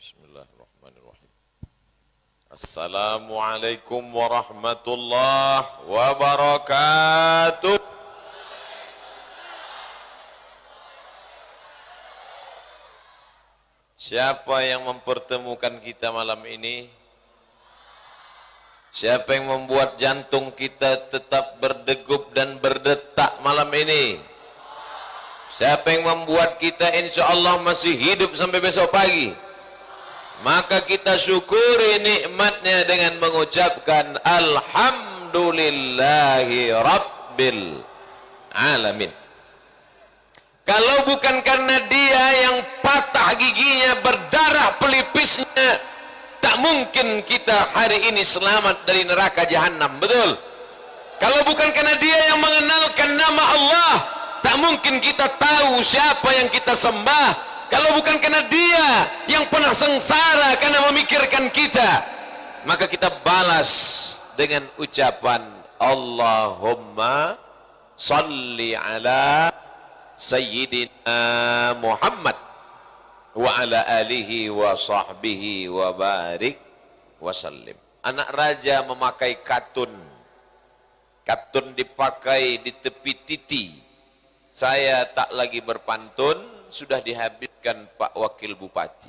Bismillahirrahmanirrahim. Assalamualaikum warahmatullahi wabarakatuh. Siapa yang mempertemukan kita malam ini? Siapa yang membuat jantung kita tetap berdegup dan berdetak malam ini? Siapa yang membuat kita insya Allah masih hidup sampai besok pagi? Maka kita syukuri nikmatnya dengan mengucapkan Alhamdulillahi Rabbil Alamin. Kalau bukan karena dia yang patah giginya, berdarah pelipisnya, tak mungkin kita hari ini selamat dari neraka jahanam, betul? Kalau bukan karena dia yang mengenalkan nama Allah, tak mungkin kita tahu siapa yang kita sembah. Kalau bukan karena dia yang pernah sengsara karena memikirkan kita, maka kita balas dengan ucapan Allahumma salli ala Sayyidina Muhammad wa ala alihi wa sahbihi wa barik wa sallim. Anak raja memakai katun. Katun dipakai di tepi titi. Saya tak lagi berpantun, sudah dihabiskan Pak Wakil Bupati.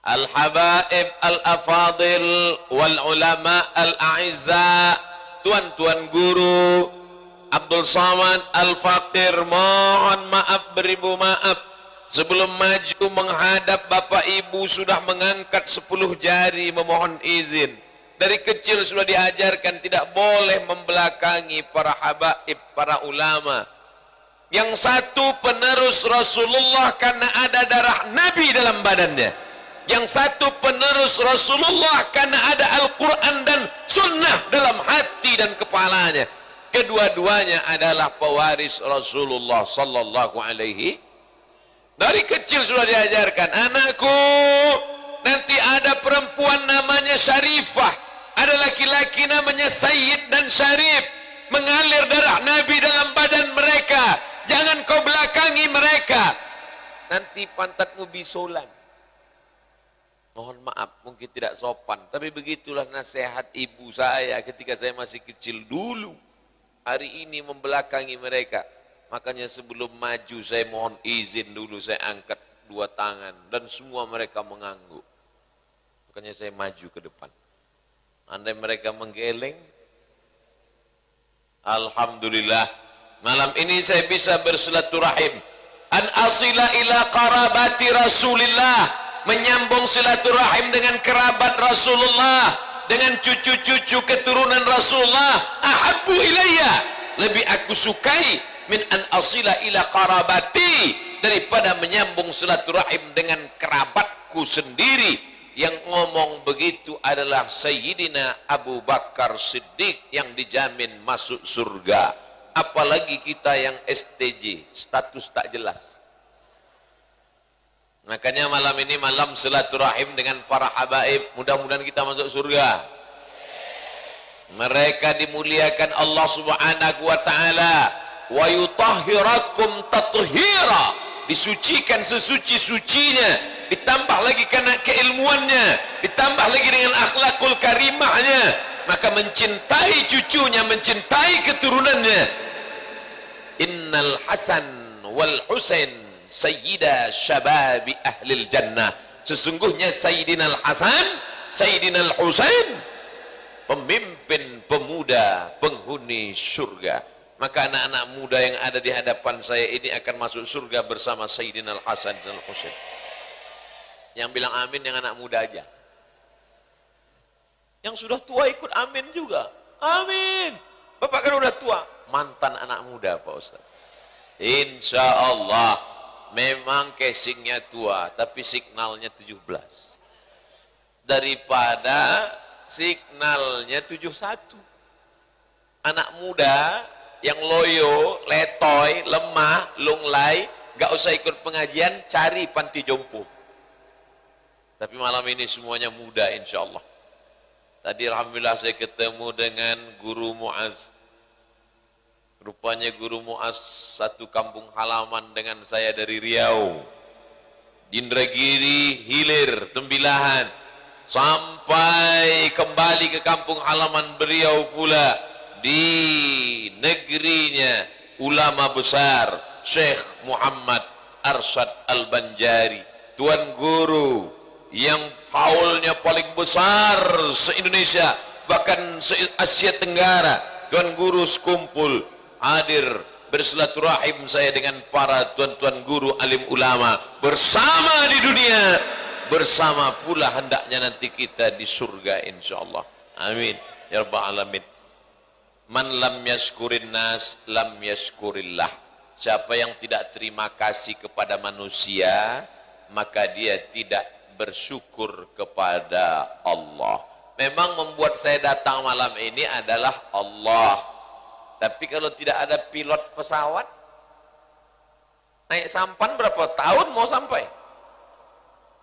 Al-habaib al-afadil wal ulama al-a'izza, tuan-tuan guru, Abdul Samad Al-Fakir, mohon maaf beribu maaf. Sebelum maju menghadap Bapak Ibu sudah mengangkat 10 jari memohon izin. Dari kecil sudah diajarkan tidak boleh membelakangi para habaib, para ulama. Yang satu penerus Rasulullah karena ada darah Nabi dalam badannya. Yang satu penerus Rasulullah karena ada Al-Quran dan Sunnah dalam hati dan kepalanya. Kedua-duanya adalah pewaris Rasulullah Sallallahu Alaihi. Dari kecil sudah diajarkan, anakku, nanti ada perempuan namanya Syarifah, ada laki-laki namanya Sayyid dan Syarif, mengalir darah Nabi dalam badan mereka. Jangan kau belakangi mereka, nanti pantatmu bisulan. Mohon maaf, mungkin tidak sopan, tapi begitulah nasihat ibu saya ketika saya masih kecil dulu. Hari ini membelakangi mereka. Makanya sebelum maju saya mohon izin dulu, saya angkat 2 tangan dan semua mereka mengangguk. Makanya saya maju ke depan. Andai mereka menggeleng, alhamdulillah, malam ini saya bisa bersilaturahim. An asila ila qarabati Rasulillah, menyambung silaturahim dengan kerabat Rasulullah, dengan cucu-cucu keturunan Rasulullah. Ahabbu ilayya, lebih aku sukai min an asila ila qarabati, daripada menyambung silaturahim dengan kerabatku sendiri. Yang ngomong begitu adalah Sayyidina Abu Bakar Siddiq yang dijamin masuk surga. Apalagi kita yang STJ, status tak jelas. Makanya malam ini malam silaturahim dengan para habaib. Mudah-mudahan kita masuk surga. Mereka dimuliakan Allah Subhanahu wa taala. Wa yutahhirakum tathira, disucikan sesuci-sucinya. Ditambah lagi karena keilmuannya, ditambah lagi dengan akhlakul karimahnya, maka mencintai cucunya, mencintai keturunannya. Innal Hasan wal Husain sayyida syababi ahlil jannah, sesungguhnya Sayyidina Al-Hasan, Sayyidina Al-Husain, pemimpin pemuda penghuni surga. Maka anak-anak muda yang ada di hadapan saya ini akan masuk surga bersama Sayyidina Al-Hasan dan Al-Husain. Yang bilang amin yang anak muda aja. Yang sudah tua ikut amin juga. Amin. Bapak kan udah tua. Mantan anak muda Pak Ustaz. Insya Allah. Memang casingnya tua, tapi signalnya 17. Daripada signalnya 71. Anak muda yang loyo, letoy, lemah, lunglai, gak usah ikut pengajian, cari panti jompo. Tapi malam ini semuanya muda insya Allah. Tadi alhamdulillah saya ketemu dengan Guru Muaz. Rupanya guru Mu'az satu kampung halaman dengan saya dari Riau, Indragiri, Hilir, Tembilahan, sampai kembali ke kampung halaman beliau pula di negerinya ulama besar Syekh Muhammad Arsyad Al-Banjari, tuan guru yang haulnya paling besar se-Indonesia, bahkan se-Asia Tenggara. Tuan guru sekumpul hadir bersilaturahim saya dengan para tuan-tuan guru alim ulama bersama di dunia, bersama pula hendaknya nanti kita di surga insyaallah. Amin ya rabbal alamin. Man lam yashkurin nas lam yashkurillah. Siapa yang tidak terima kasih kepada manusia, maka dia tidak bersyukur kepada Allah. Memang membuat saya datang malam ini adalah Allah. Tapi kalau tidak ada pilot pesawat, naik sampan berapa tahun mau sampai?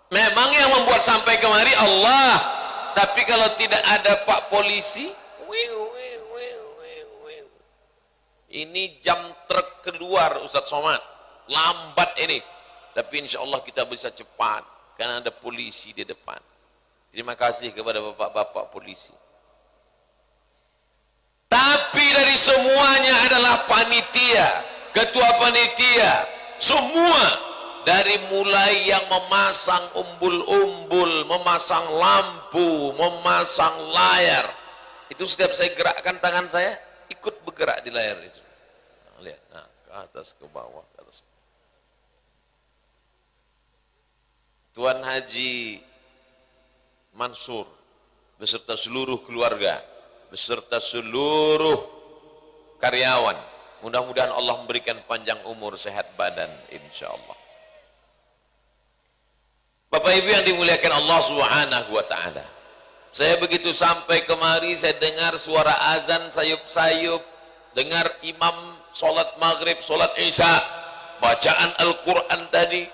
Memang yang membuat sampai kemari Allah. Tapi kalau tidak ada Pak Polisi, ini jam truk keluar Ustaz Somad, lambat ini. Tapi insya Allah kita bisa cepat, karena ada polisi di depan. Terima kasih kepada bapak-bapak polisi. Tapi dari semuanya adalah panitia, ketua panitia, semua dari mulai yang memasang umbul-umbul, memasang lampu, memasang layar. Itu setiap saya gerakkan tangan saya, ikut bergerak di layar itu. Nah, lihat, nah, ke atas, ke bawah, ke atas. Tuan Haji Mansur beserta seluruh keluarga, beserta seluruh karyawan, mudah-mudahan Allah memberikan panjang umur, sehat badan insyaallah. Bapak Ibu yang dimuliakan Allah Subhanahu wa taala, saya begitu sampai kemari saya dengar suara azan sayup-sayup, dengar imam salat maghrib, salat isya, bacaan Al-Quran tadi,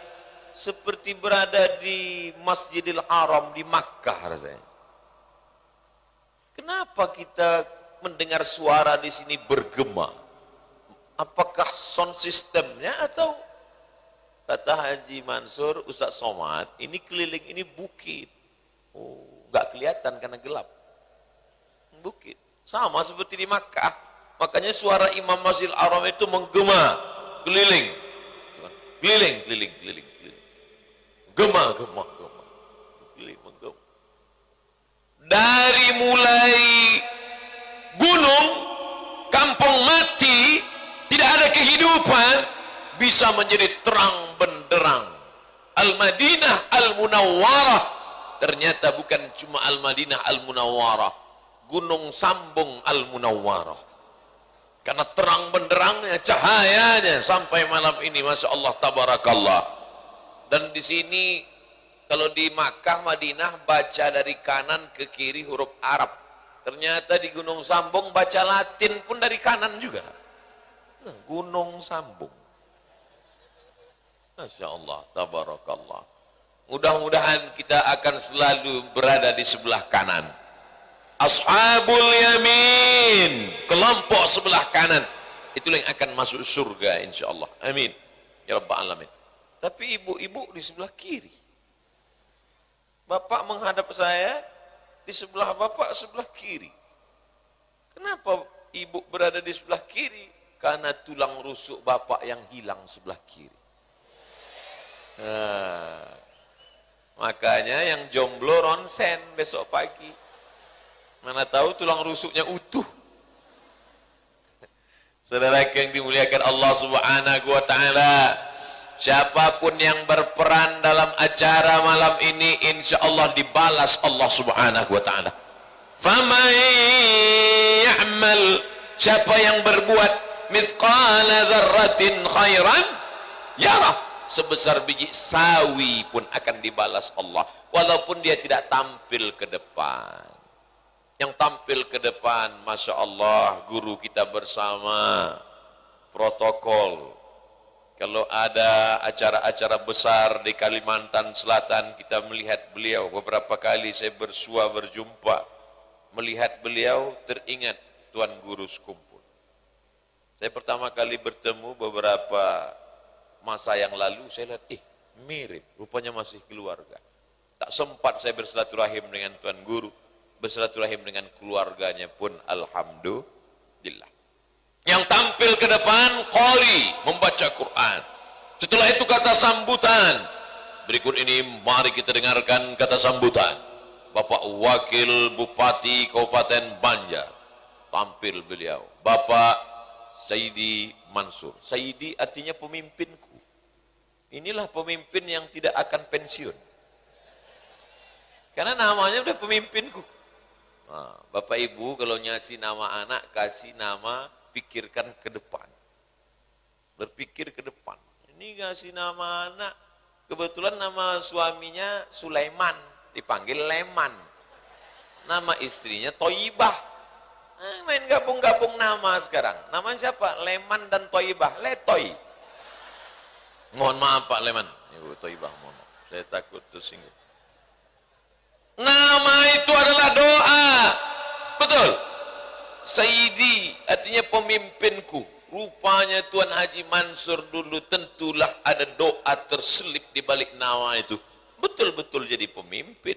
seperti berada di Masjidil Haram di Makkah rasanya. Kenapa kita mendengar suara di sini bergema? Apakah sound systemnya atau kata Haji Mansur, Ustaz Somad, ini keliling ini bukit. Oh, nggak kelihatan karena gelap. Bukit. Sama seperti di Makkah. Makanya suara imam Masjidil Haram itu menggema, keliling. Keliling, keliling, keliling. Gema, gema, gema. Menggema. Dari mulai gunung, kampung mati, tidak ada kehidupan, bisa menjadi terang benderang. Al-Madinah Al-Munawwarah, ternyata bukan cuma Al-Madinah Al-Munawwarah, Gunung Sambung Al-Munawwarah. Karena terang benderangnya, cahayanya sampai malam ini, Masya Allah, tabarakallah. Dan di sini kalau di Makkah, Madinah baca dari kanan ke kiri huruf Arab. Ternyata di Gunung Sambung baca Latin pun dari kanan juga. Nah, Gunung Sambung. Masya Allah, tabarakallah. Mudah-mudahan kita akan selalu berada di sebelah kanan. Ashabul yamin, kelompok sebelah kanan, itulah yang akan masuk surga insya Allah. Amin ya rabbal alamin. Tapi ibu-ibu di sebelah kiri. Bapak menghadap saya, di sebelah bapak sebelah kiri. Kenapa ibu berada di sebelah kiri? Karena tulang rusuk bapak yang hilang sebelah kiri. Nah, makanya yang jomblo ronsen besok pagi. Mana tahu tulang rusuknya utuh. Saudara yang dimuliakan Allah Subhanahu wa taala, siapapun yang berperan dalam acara malam ini insya Allah dibalas Allah Subhanahu wa ta'ala. Faman ya'mal, siapa yang berbuat mithqala dzarratin khairan yarah, sebesar biji sawi pun akan dibalas Allah, walaupun dia tidak tampil ke depan. Yang tampil ke depan, Masya Allah, guru kita bersama, protokol. Kalau ada acara-acara besar di Kalimantan Selatan, kita melihat beliau. Beberapa kali saya bersua berjumpa, melihat beliau teringat Tuan Guru sekumpul. Saya pertama kali bertemu beberapa masa yang lalu, saya lihat, mirip, rupanya masih keluarga. Tak sempat saya bersilaturahim dengan Tuan Guru, bersilaturahim dengan keluarganya pun alhamdulillah. Yang tampil ke depan, qari, membaca Quran. Setelah itu kata sambutan. Berikut ini mari kita dengarkan kata sambutan. Bapak Wakil Bupati Kabupaten Banjar. Tampil beliau. Bapak Saidi Mansur. Saidi artinya pemimpinku. Inilah pemimpin yang tidak akan pensiun. Karena namanya udah pemimpinku. Nah, Bapak Ibu kalau ngasih nama anak, kasih nama pikirkan ke depan. Berpikir ke depan. Ini ngasih nama anak, kebetulan nama suaminya Sulaiman, dipanggil Leman. Nama istrinya Toibah. Main gabung-gabung nama sekarang. Namanya siapa? Leman dan Toibah. Letoy. Mohon maaf Pak Leman. Ibu Toibah, mohon maaf. Saya takut tersinggung. Nama itu adalah doa. Betul. Sayyidi artinya pemimpinku. Rupanya Tuan Haji Mansur dulu tentulah ada doa terselip di balik nama itu. Betul-betul jadi pemimpin.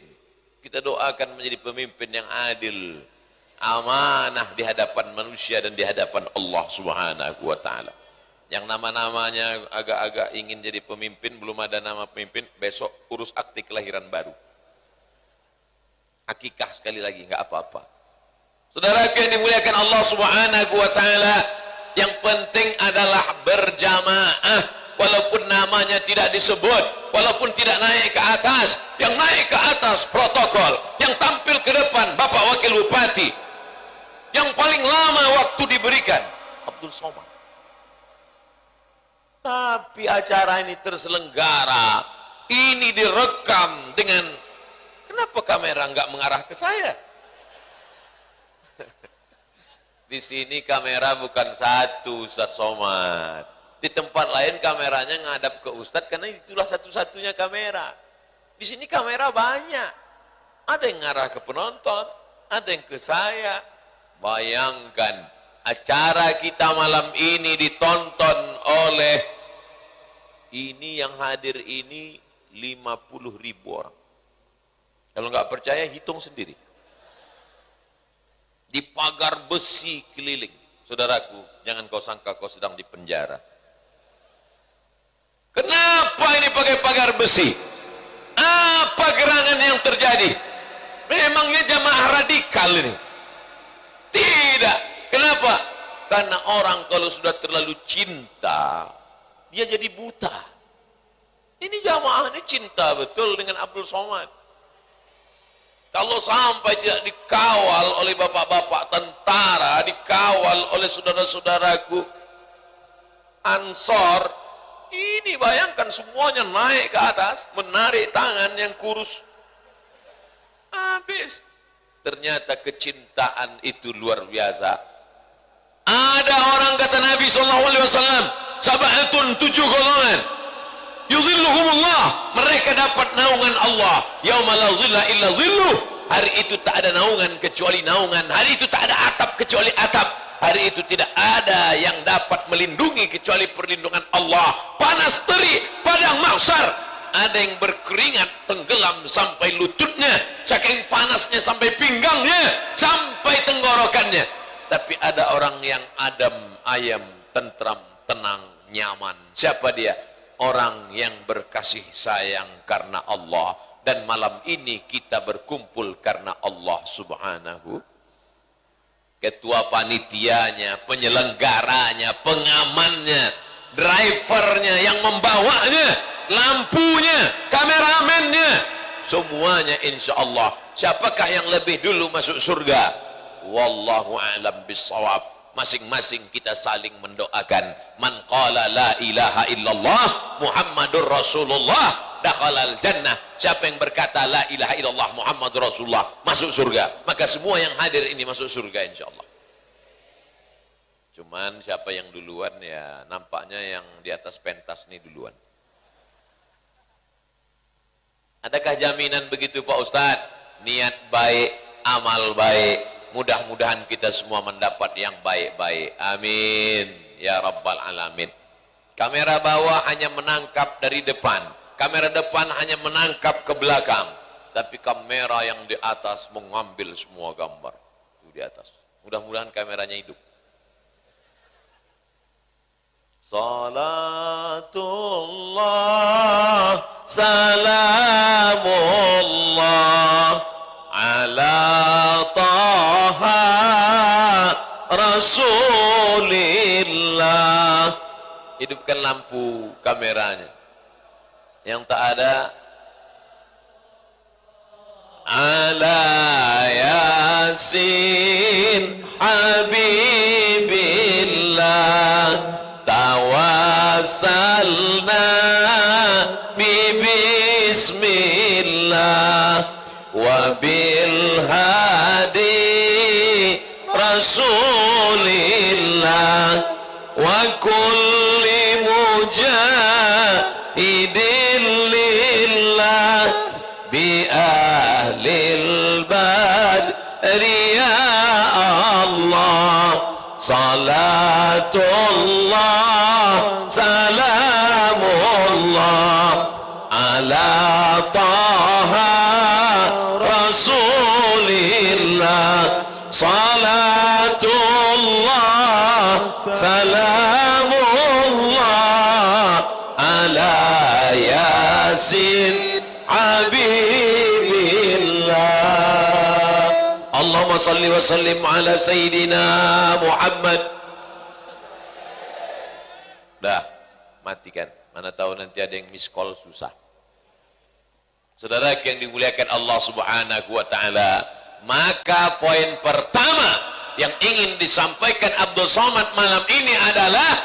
Kita doakan menjadi pemimpin yang adil, amanah di hadapan manusia dan di hadapan Allah Subhanahu wa taala. Yang nama-namanya agak-agak ingin jadi pemimpin, belum ada nama pemimpin, besok urus akte kelahiran baru. Akikah sekali lagi, enggak apa-apa. Saudara yang dimuliakan Allah Subhanahu wa taala, yang penting adalah berjamaah, walaupun namanya tidak disebut, walaupun tidak naik ke atas. Yang naik ke atas protokol, yang tampil ke depan Bapak Wakil Bupati, yang paling lama waktu diberikan Abdul Somad. Tapi acara ini terselenggara, ini direkam dengan, kenapa kamera nggak mengarah ke saya? Di sini kamera bukan satu, Ustaz Somad. Di tempat lain kameranya ngadap ke Ustaz karena itulah satu-satunya kamera. Di sini kamera banyak. Ada yang ngarah ke penonton, ada yang ke saya. Bayangkan acara kita malam ini ditonton oleh, ini yang hadir ini 50.000 orang. Kalau nggak percaya hitung sendiri. Di pagar besi keliling. Saudaraku, jangan kau sangka kau sedang di penjara. Kenapa ini pakai pagar besi? Apa gerangan yang terjadi? Memangnya jamaah radikal ini? Tidak. Kenapa? Karena orang kalau sudah terlalu cinta, dia jadi buta. Ini jamaah ini cinta betul dengan Abdul Somad. Kalau sampai tidak dikawal oleh bapak-bapak tentara, dikawal oleh saudara-saudaraku Ansor, ini bayangkan semuanya naik ke atas, menarik tangan yang kurus. Habis. Ternyata kecintaan itu luar biasa. Ada orang kata Nabi SAW, sab'atun 7 golongan. Yuzilluhumullah, mereka dapat naungan Allah. Yauma la zilla illa zilluh. Hari itu tak ada naungan kecuali naungan. Hari itu tak ada atap kecuali atap. Hari itu tidak ada yang dapat melindungi kecuali perlindungan Allah. Panas terik padang mahsyar. Ada yang berkeringat tenggelam sampai lututnya, saking panasnya sampai pinggangnya, sampai tenggorokannya. Tapi ada orang yang adem, ayem, tentram, tenang, nyaman. Siapa dia? Orang yang berkasih sayang karena Allah. Dan malam ini kita berkumpul karena Allah Subhanahu. Ketua panitianya, penyelenggaranya, pengamannya, drivernya, yang membawanya, lampunya, kameramennya, semuanya insya Allah. Siapakah yang lebih dulu masuk surga? Wallahu a'lam bissawab. Masing-masing kita saling mendoakan. Man qala la ilaha illallah Muhammadur Rasulullah dakhalal jannah. Siapa yang berkata la ilaha illallah Muhammadur Rasulullah masuk surga. Maka semua yang hadir ini masuk surga insyaallah. Cuman siapa yang duluan ya nampaknya yang di atas pentas ini duluan. Adakah jaminan begitu Pak Ustadz? Niat baik, amal baik. Mudah-mudahan kita semua mendapat yang baik-baik. Amin. ya Rabbal Alamin. Kamera bawah hanya menangkap dari depan, kamera depan hanya menangkap ke belakang, tapi kamera yang di atas mengambil semua gambar. Itu di atas. Mudah-mudahan kameranya hidup. Salatullah salamullah ala taha rasulillah. Hidupkan lampu kameranya. Yang tak ada ala yasin habibillah tawassalna bismillah wa bil hadi rasulillah wa kulli mujahidin lillah bi ahlil badri ya Allah. Salatullah salamullah ala taha rasulillah. Salatullah salamullah ala yasin habibillah. Allahumma salli wa sallim ala Sayyidina Muhammad. Dah, matikan. Mana tahu nanti ada yang miss call, susah. Saudara yang dimuliakan Allah Subhanahu wa ta'ala, maka poin pertama yang ingin disampaikan Abdul Somad malam ini adalah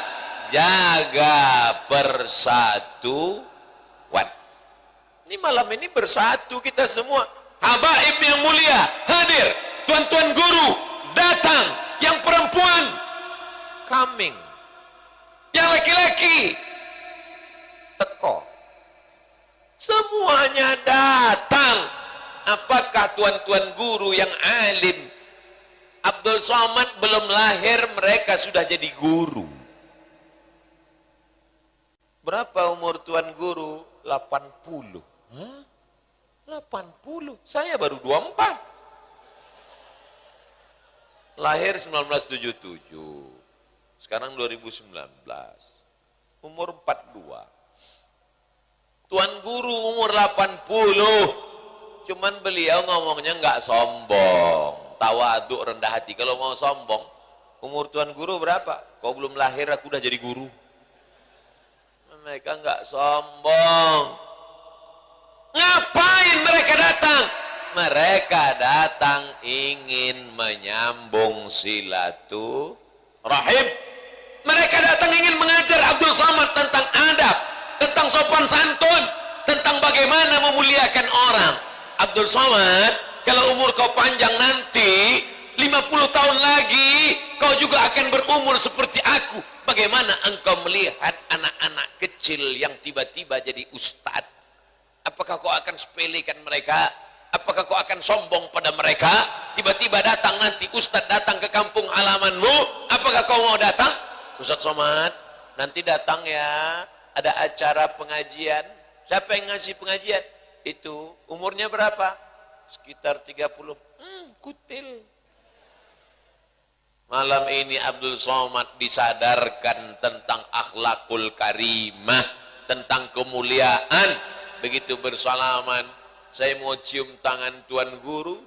jaga persatuan. Ini malam ini bersatu kita semua. Habaib yang mulia hadir, tuan-tuan guru datang, yang perempuan coming, yang laki-laki teko, semuanya datang. Apakah tuan-tuan guru yang alim? Abdul Somad belum lahir mereka sudah jadi guru. Berapa umur tuan guru? 80. Hah? 80, saya baru 24. Lahir 1977, sekarang 2019, umur 42. Tuan guru umur 80, cuman beliau ngomongnya nggak sombong, tawaduk, rendah hati. Kalau mau sombong, umur tuan guru berapa? Kau belum lahir aku udah jadi guru. Mereka nggak sombong. Ngapain mereka datang? Mereka datang ingin menyambung silaturahim. Mereka datang ingin mengajar Abdul Somad tentang adab, tentang sopan santun, tentang bagaimana memuliakan orang. Abdul Somad, kalau umur kau panjang nanti 50 tahun lagi kau juga akan berumur seperti aku. Bagaimana engkau melihat anak-anak kecil yang tiba-tiba jadi ustadz? Apakah kau akan sepelekan mereka? Apakah kau akan sombong pada mereka? Tiba-tiba datang nanti ustadz datang ke kampung halamanmu, apakah kau mau datang? Ustadz Somad, nanti datang ya, ada acara pengajian. Siapa yang ngasih pengajian? Itu umurnya berapa? Sekitar 30. Kutil. Malam ini Abdul Somad disadarkan tentang akhlakul karimah, tentang kemuliaan. Begitu bersalaman, saya mau cium tangan tuan guru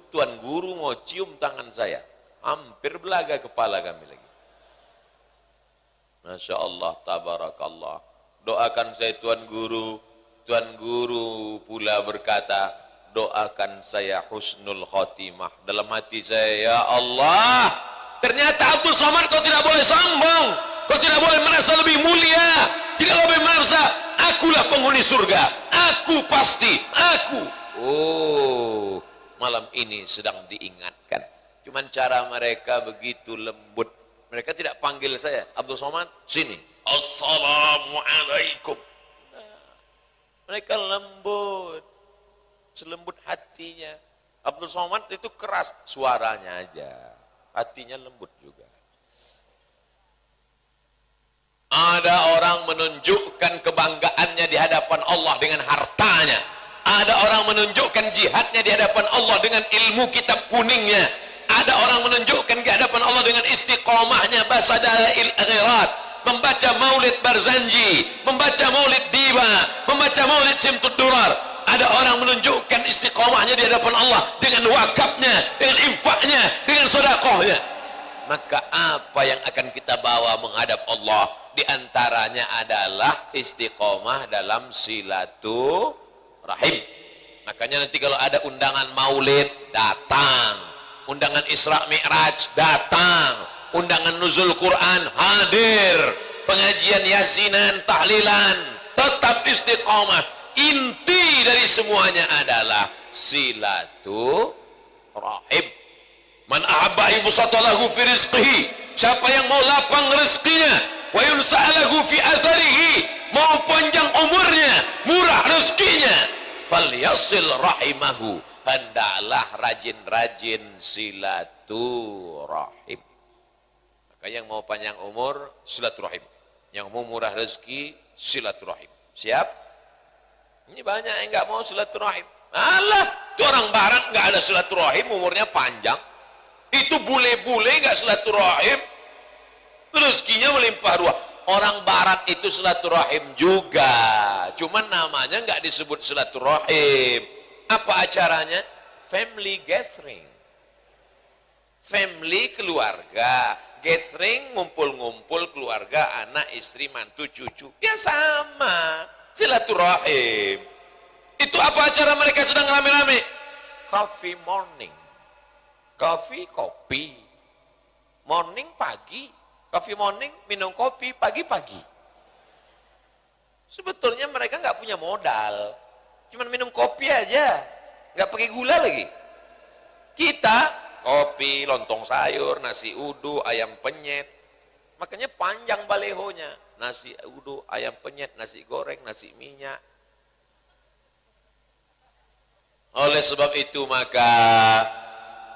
mau cium tangan saya. Hampir belaga kepala kami lagi. Masya Allah, tabarakallah. Doakan saya tuan guru pula berkata, doakan saya husnul khotimah. Dalam hati saya, ya Allah, ternyata Abdul Somad kau tidak boleh sombong, kau tidak boleh merasa lebih mulia, tidak boleh merasa akulah penghuni surga, aku pasti, aku. Oh, malam ini sedang diingatkan. Cuman cara mereka begitu lembut. Mereka tidak panggil saya, Abdul Somad, sini. Assalamualaikum. Mereka lembut, selembut hatinya. Abdul Somad itu keras, suaranya aja. Hatinya lembut juga. menunjukkan kebanggaannya di hadapan Allah dengan hartanya. Ada orang menunjukkan jihadnya di hadapan Allah dengan ilmu kitab kuningnya. Ada orang menunjukkan di hadapan Allah dengan istiqomahnya basadail akhirat, membaca maulid Barzanji, membaca maulid Diba, membaca maulid Simtud Durar. Ada orang menunjukkan istiqomahnya di hadapan Allah dengan wakafnya, dengan infaknya, dengan sedekahnya. Maka apa yang akan kita bawa menghadap Allah? Di antaranya adalah istiqomah dalam silaturahim. Makanya nanti kalau ada undangan maulid, datang. Undangan Isra Mi'raj, datang. Undangan nuzul Quran, hadir. Pengajian yasinan, tahlilan, tetap istiqomah. Inti dari semuanya adalah silaturahim. Man ahabba yubsatalahu fi rizqihi, siapa yang mau lapang rezekinya, wa yunsa'alahu fi atharihi, mau panjang umurnya, murah rezekinya, falyasil rahimahu, hendaklah rajin-rajin silaturahim. Maka yang mau panjang umur, silaturahim. Yang mau murah rezeki, silaturahim. Siap? Ini banyak yang nggak mau silaturahim. Alah, itu orang barat nggak ada silaturahim, umurnya panjang. Itu bule-bule nggak silaturahim, rezekinya melimpah ruah. Orang barat itu silaturahim juga, cuman namanya nggak disebut silaturahim. Apa acaranya? Family gathering, family keluarga gathering, ngumpul-ngumpul keluarga, anak, istri, mantu, cucu. Ya sama, silaturahim. Itu apa acara mereka sedang rame-rame? Coffee morning. Coffee, kopi. Morning, pagi. Coffee morning, minum kopi, pagi-pagi. Sebetulnya mereka nggak punya modal. Cuman minum kopi aja. Nggak pakai gula lagi. Kita, kopi, lontong sayur, nasi udu, ayam penyet. Makanya panjang balehonya. Nasi udu, ayam penyet, nasi goreng, nasi minyak. Oleh sebab itu maka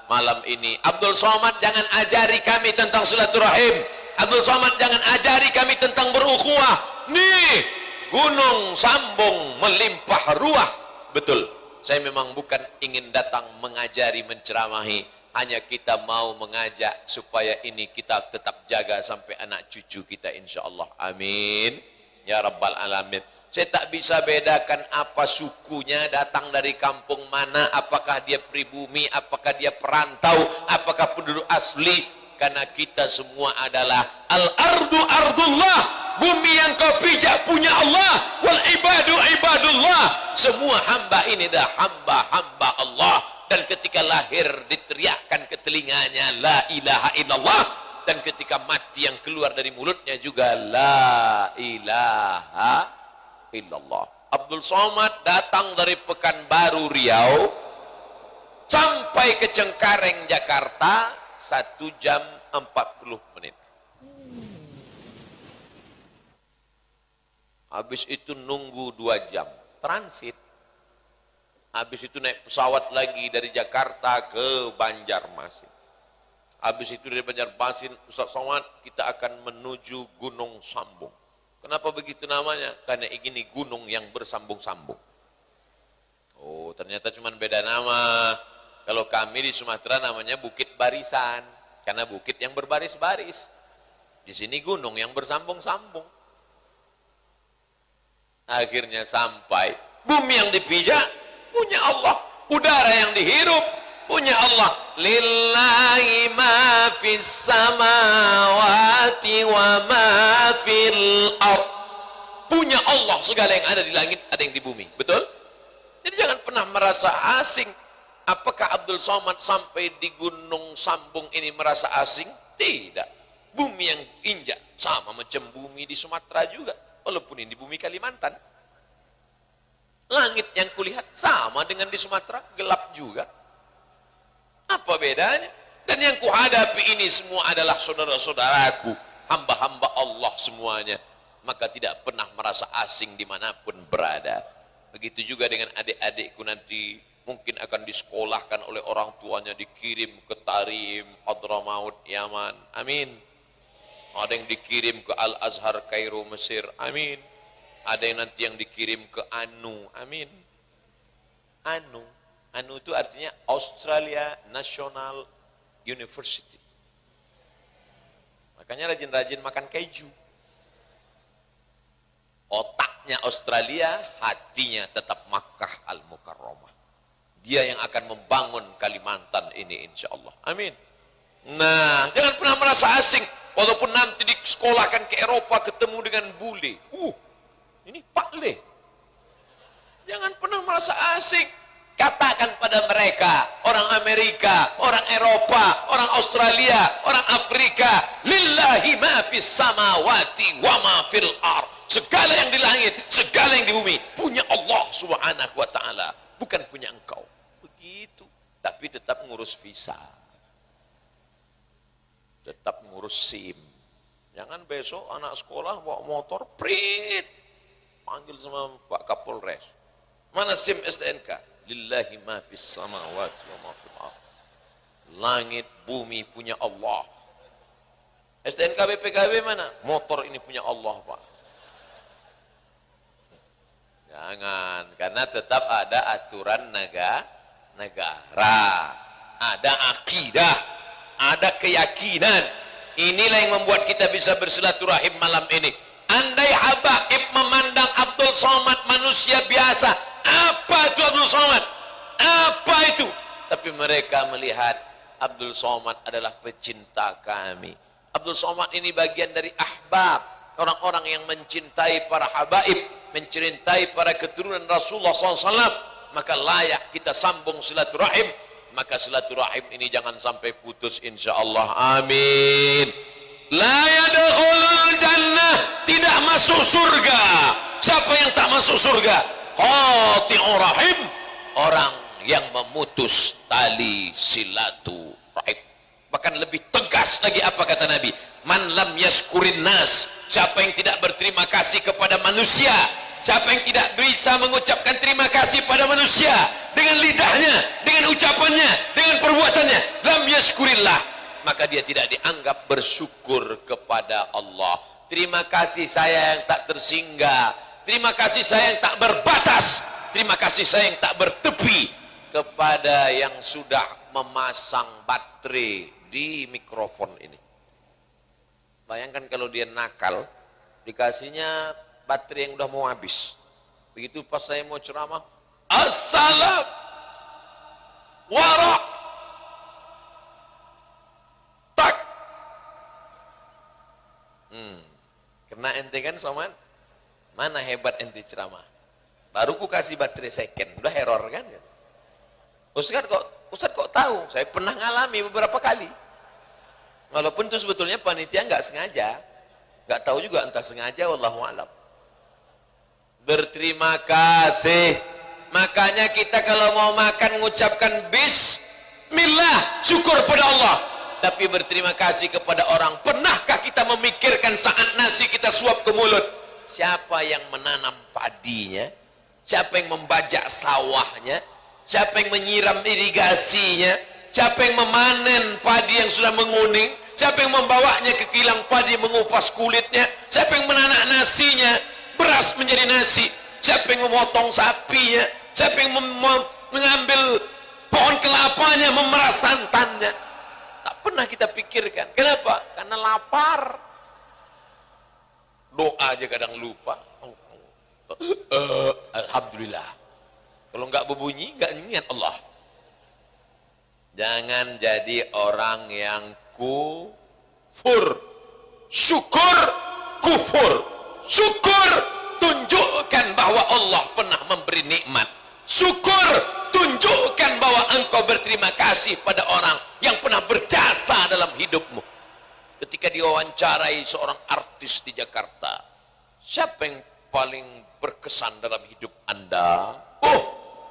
malam ini Abdul Somad jangan ajari kami tentang silaturahim. Abdul Somad jangan ajari kami tentang berukhuwah. Nih, gunung sambung melimpah ruah. Betul, saya memang bukan ingin datang mengajari, menceramahi. Hanya kita mau mengajak supaya ini kita tetap jaga sampai anak cucu kita insya Allah. Amin ya rabbal alamin. Saya tak bisa bedakan apa sukunya, datang dari kampung mana, apakah dia pribumi, apakah dia perantau, apakah penduduk asli. Karena kita semua adalah al-ardu ardullah, bumi yang kau pijak punya Allah, wal ibadu ibadullah. Semua hamba ini adalah hamba-hamba Allah. Dan ketika lahir diteriakkan ke telinganya la ilaha illallah, dan ketika mati yang keluar dari mulutnya juga la ilaha illallah. Abdul Somad datang dari Pekanbaru Riau sampai ke Cengkareng Jakarta 1 jam 40 menit. Habis itu nunggu 2 jam transit. Habis itu naik pesawat lagi dari Jakarta ke Banjarmasin. Habis itu dari Banjarmasin, Ustaz Somad, kita akan menuju Gunung Sambung. Kenapa begitu namanya? Karena ini gunung yang bersambung-sambung. Oh, ternyata cuma beda nama. Kalau kami di Sumatera namanya Bukit Barisan, karena bukit yang berbaris-baris. Di sini gunung yang bersambung-sambung. Akhirnya sampai, bumi yang dipijak punya Allah, udara yang dihirup punya Allah. Lillahi ma fis samawati wa ma fil ard. Punya Allah segala yang ada di langit, ada yang di bumi. Betul? Jadi jangan pernah merasa asing. Apakah Abdul Somad sampai di Gunung Sambung ini merasa asing? Tidak. Bumi yang injak sama macam bumi di Sumatera juga, walaupun ini bumi Kalimantan. Langit yang kulihat sama dengan di Sumatera, gelap juga. Apa bedanya? Dan yang kuhadapi ini semua adalah saudara-saudaraku, hamba-hamba Allah semuanya. Maka tidak pernah merasa asing dimanapun berada. Begitu juga dengan adik-adikku nanti, mungkin akan disekolahkan oleh orang tuanya, dikirim ke Tarim, Hadramaut, Yaman. Amin. Ada yang dikirim ke Al-Azhar Kairo Mesir, amin. Ada yang nanti yang dikirim ke ANU, amin. ANU itu artinya Australia National University. Makanya rajin-rajin makan keju. Otaknya Australia, hatinya tetap Makkah Al-Mukarramah. Dia yang akan membangun Kalimantan ini insya Allah, amin. Nah, jangan pernah merasa asing. Walaupun nanti disekolahkan ke Eropa ketemu dengan bule. Ini Pak Le. Jangan pernah merasa asing. Katakan pada mereka, orang Amerika, orang Eropa, orang Australia, orang Afrika, lillahi ma fis samawati wa ma fil ardh. Segala yang di langit, segala yang di bumi punya Allah Subhanahu wa taala, bukan punya engkau. Begitu. Tapi tetap ngurus visa. Tetap ngurus SIM. Jangan besok anak sekolah bawa motor, prit. Panggil sama Pak Kapolres. Mana SIM STNK? Lillahi ma fis samawati wa ma fil ardh. Langit bumi punya Allah. STNK BPKB mana? Motor ini punya Allah, Pak. Jangan, karena tetap ada aturan negara, ada akidah, ada keyakinan. Inilah yang membuat kita bisa bersilaturahim malam ini. Andai Habaib memandang Abdul Somad manusia biasa, apa itu Abdul Somad? Apa itu? Tapi mereka melihat Abdul Somad adalah pecinta kami. Abdul Somad ini bagian dari ahbab, orang-orang yang mencintai para habaib, mencintai para keturunan Rasulullah SAW. Maka layak kita sambung silaturahim. Maka silaturahim ini jangan sampai putus insyaallah, amin. La yadkhulul jannah, tidak masuk surga. Siapa yang tak masuk surga? Qati'ur rahim, orang yang memutus tali silaturahim. Bahkan lebih tegas lagi apa kata Nabi? Man lam yashkurin nas, siapa yang tidak berterima kasih kepada manusia, siapa yang tidak bisa mengucapkan terima kasih pada manusia dengan lidahnya, dengan ucapannya, dengan perbuatannya, lam yashkurillah, maka dia tidak dianggap bersyukur kepada Allah. Terima kasih saya yang tak tersinggah, terima kasih saya yang tak berbatas, terima kasih saya yang tak bertepi kepada yang sudah memasang baterai di mikrofon ini. Bayangkan kalau dia nakal, dikasihnya baterai yang udah mau habis. Begitu pas saya mau ceramah, assalam warak tak. Kena ente kan Soman? Mana hebat ente ceramah? Baru ku kasih baterai second, udah error kan? Ustaz kok tahu? Saya pernah ngalami beberapa kali. Walaupun itu sebetulnya panitia nggak sengaja, nggak tahu juga entah sengaja, wallahu a'lam. Berterima kasih. Makanya kita kalau mau makan mengucapkan bismillah, syukur pada Allah. Tapi berterima kasih kepada orang. Pernahkah kita memikirkan saat nasi kita suap ke mulut, siapa yang menanam padinya, siapa yang membajak sawahnya, siapa yang menyiram irigasinya, siapa yang memanen padi yang sudah menguning, siapa yang membawanya ke kilang padi mengupas kulitnya, siapa yang menanak nasinya, beras menjadi nasi, siapa yang memotong sapinya, siapa yang mengambil pohon kelapanya, memeras santannya. Tak pernah kita pikirkan. Kenapa? Karena lapar. Doa aja kadang lupa. Alhamdulillah. Kalau nggak berbunyi, nggak ingat Allah. Jangan jadi orang yang kufur. Syukur kufur. Syukur tunjukkan bahwa Allah pernah memberi nikmat. Syukur tunjukkan bahwa engkau berterima kasih pada orang yang pernah berjasa dalam hidupmu. Ketika diwawancarai seorang artis di Jakarta, siapa yang paling berkesan dalam hidup Anda? Oh,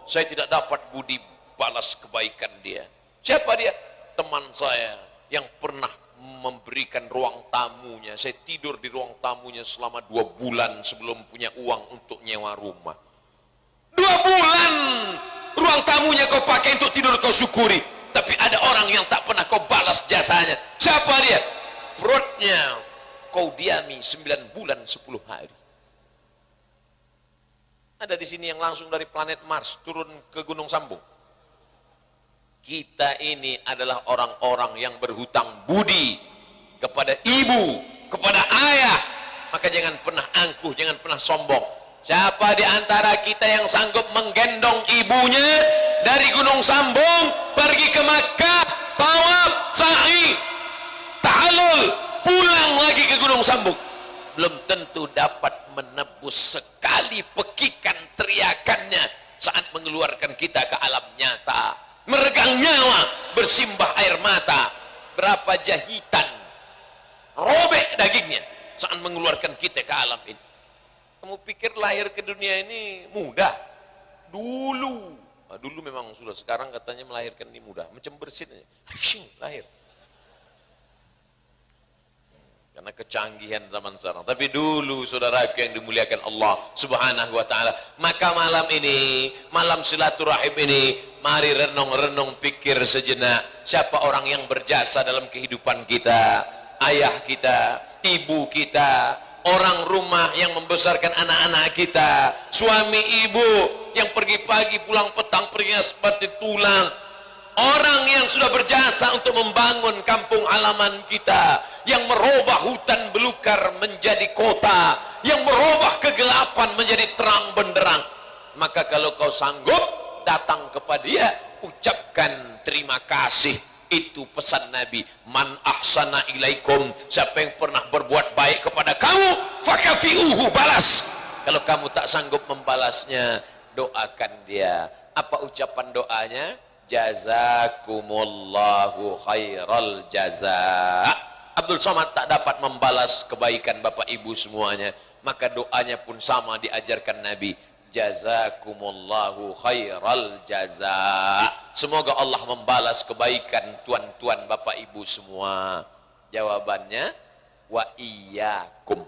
saya tidak dapat budi balas kebaikan dia. Siapa dia? Teman saya yang pernah memberikan ruang tamunya. Saya tidur di ruang tamunya selama 2 bulan sebelum punya uang untuk nyewa rumah. 2 bulan ruang tamunya kau pakai untuk tidur, kau syukuri. Tapi ada orang yang tak pernah kau balas jasanya. Siapa dia? Perutnya kau diami 9 bulan 10 hari. Ada di sini yang langsung dari planet Mars turun ke Gunung Sambung. Kita ini adalah orang-orang yang berhutang budi kepada ibu, kepada ayah. Maka jangan pernah angkuh, jangan pernah sombong. Siapa di antara kita yang sanggup menggendong ibunya dari Gunung Sambung pergi ke Makkah, tawaf, sa'i, ta'alul, pulang lagi ke Gunung Sambung, belum tentu dapat menebus sekali pekikan teriakannya saat mengeluarkan kita ke alam nyata, meregang nyawa, bersimbah air mata. Berapa jahitan robek dagingnya saat mengeluarkan kita ke alam ini. Kamu pikir lahir ke dunia ini mudah? Dulu memang sudah, sekarang katanya melahirkan ini mudah, macam bersin aja, lahir. Karena kecanggihan zaman sekarang. Tapi dulu saudaraku yang dimuliakan Allah Subhanahu wa taala, maka malam ini, malam silaturahim ini, mari renung-renung pikir sejenak, siapa orang yang berjasa dalam kehidupan kita? Ayah kita, ibu kita, orang rumah yang membesarkan anak-anak kita, suami ibu yang pergi pagi pulang petang perginya seperti tulang, orang yang sudah berjasa untuk membangun kampung halaman kita, yang merubah hutan belukar menjadi kota, yang merubah kegelapan menjadi terang benderang. Maka kalau kau sanggup datang kepada dia, ucapkan terima kasih. Itu pesan Nabi, man ahsana ilaikum, siapa yang pernah berbuat baik kepada kamu, fakafi'uhu, balas. Kalau kamu tak sanggup membalasnya, doakan dia. Apa ucapan doanya? Jazakumullahu khairal jaza. Abdul Somad tak dapat membalas kebaikan bapak ibu semuanya, maka doanya pun sama diajarkan Nabi, jazakumullahu khairal jaza. Semoga Allah membalas kebaikan tuan-tuan bapak ibu semua. Jawabannya wa iyyakum.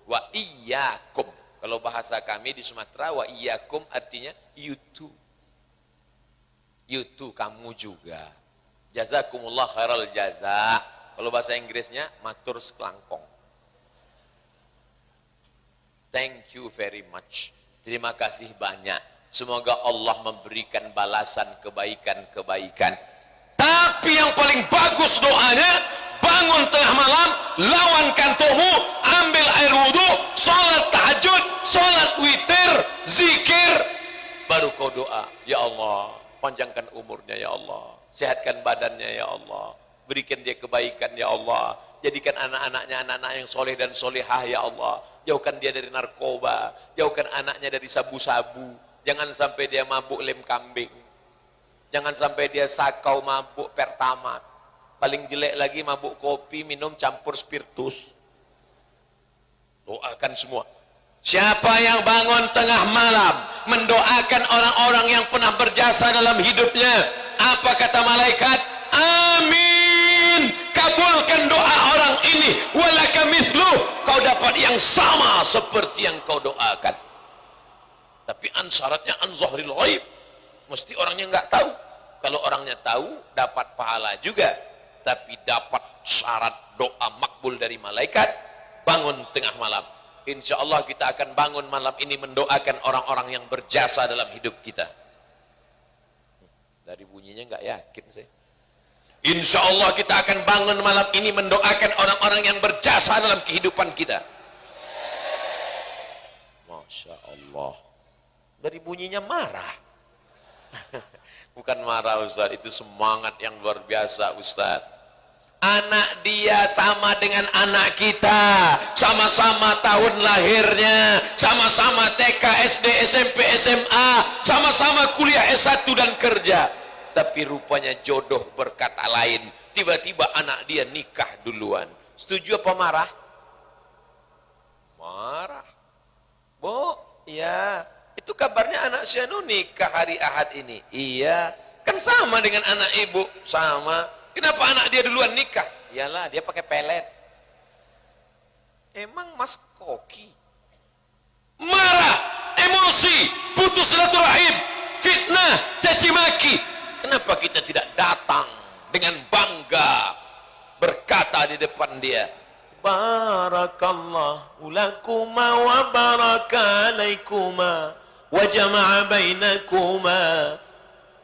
Wa iyyakum. Kalau bahasa kami di Sumatera, wa iyyakum artinya you too. You too, kamu juga. Jazakumullah khairal jaza. Kalau bahasa Inggrisnya matur sekelangkong. Thank you very much. Terima kasih banyak. Semoga Allah memberikan balasan kebaikan-kebaikan. Tapi yang paling bagus doanya, bangun tengah malam, lawan kantormu, ambil air wudhu, sholat tahajud, sholat witir, zikir, baru kau doa, ya Allah, panjangkan umurnya ya Allah, sehatkan badannya ya Allah, berikan dia kebaikan ya Allah, jadikan anak-anaknya anak-anak yang soleh dan solehah ya Allah, jauhkan dia dari narkoba, jauhkan anaknya dari sabu-sabu, jangan sampai dia mabuk lem kambing, jangan sampai dia sakau mabuk pertama, paling jelek lagi mabuk kopi minum campur spiritus. Doakan semua. Siapa yang bangun tengah malam mendoakan orang-orang yang pernah berjasa dalam hidupnya, apa kata malaikat? Amin, kabulkan doa orang ini, walaka mithluh, kau dapat yang sama seperti yang kau doakan. Tapi syaratnya an zahril ghaib, mesti orangnya nggak tahu. Kalau orangnya tahu dapat pahala juga, tapi dapat syarat doa makbul dari malaikat. Bangun tengah malam, insya Allah kita akan bangun malam ini mendoakan orang-orang yang berjasa dalam hidup kita. Dari bunyinya nggak yakin saya. Insya Allah kita akan bangun malam ini mendoakan orang-orang yang berjasa dalam kehidupan kita. Masya Allah. Dari bunyinya marah. Bukan marah Ustaz, itu semangat yang luar biasa Ustaz. Anak dia sama dengan anak kita, sama-sama tahun lahirnya, sama-sama TK, SD, SMP, SMA, sama-sama kuliah S1 dan kerja. Tapi rupanya jodoh berkata lain. Tiba-tiba anak dia nikah duluan. Setuju apa marah? Marah. Bu, ya, itu kabarnya anak Syanu nikah hari Ahad ini. Iya, kan sama dengan anak ibu, sama. Kenapa anak dia duluan nikah? Iyalah, dia pakai pelet. Emang Mas Koki? Marah, emosi, putus silaturahim, fitnah, caci maki. Kenapa kita tidak datang dengan bangga berkata di depan dia, barakallahu lakuma wa baraka alaikuma wa jama'a bainakuma.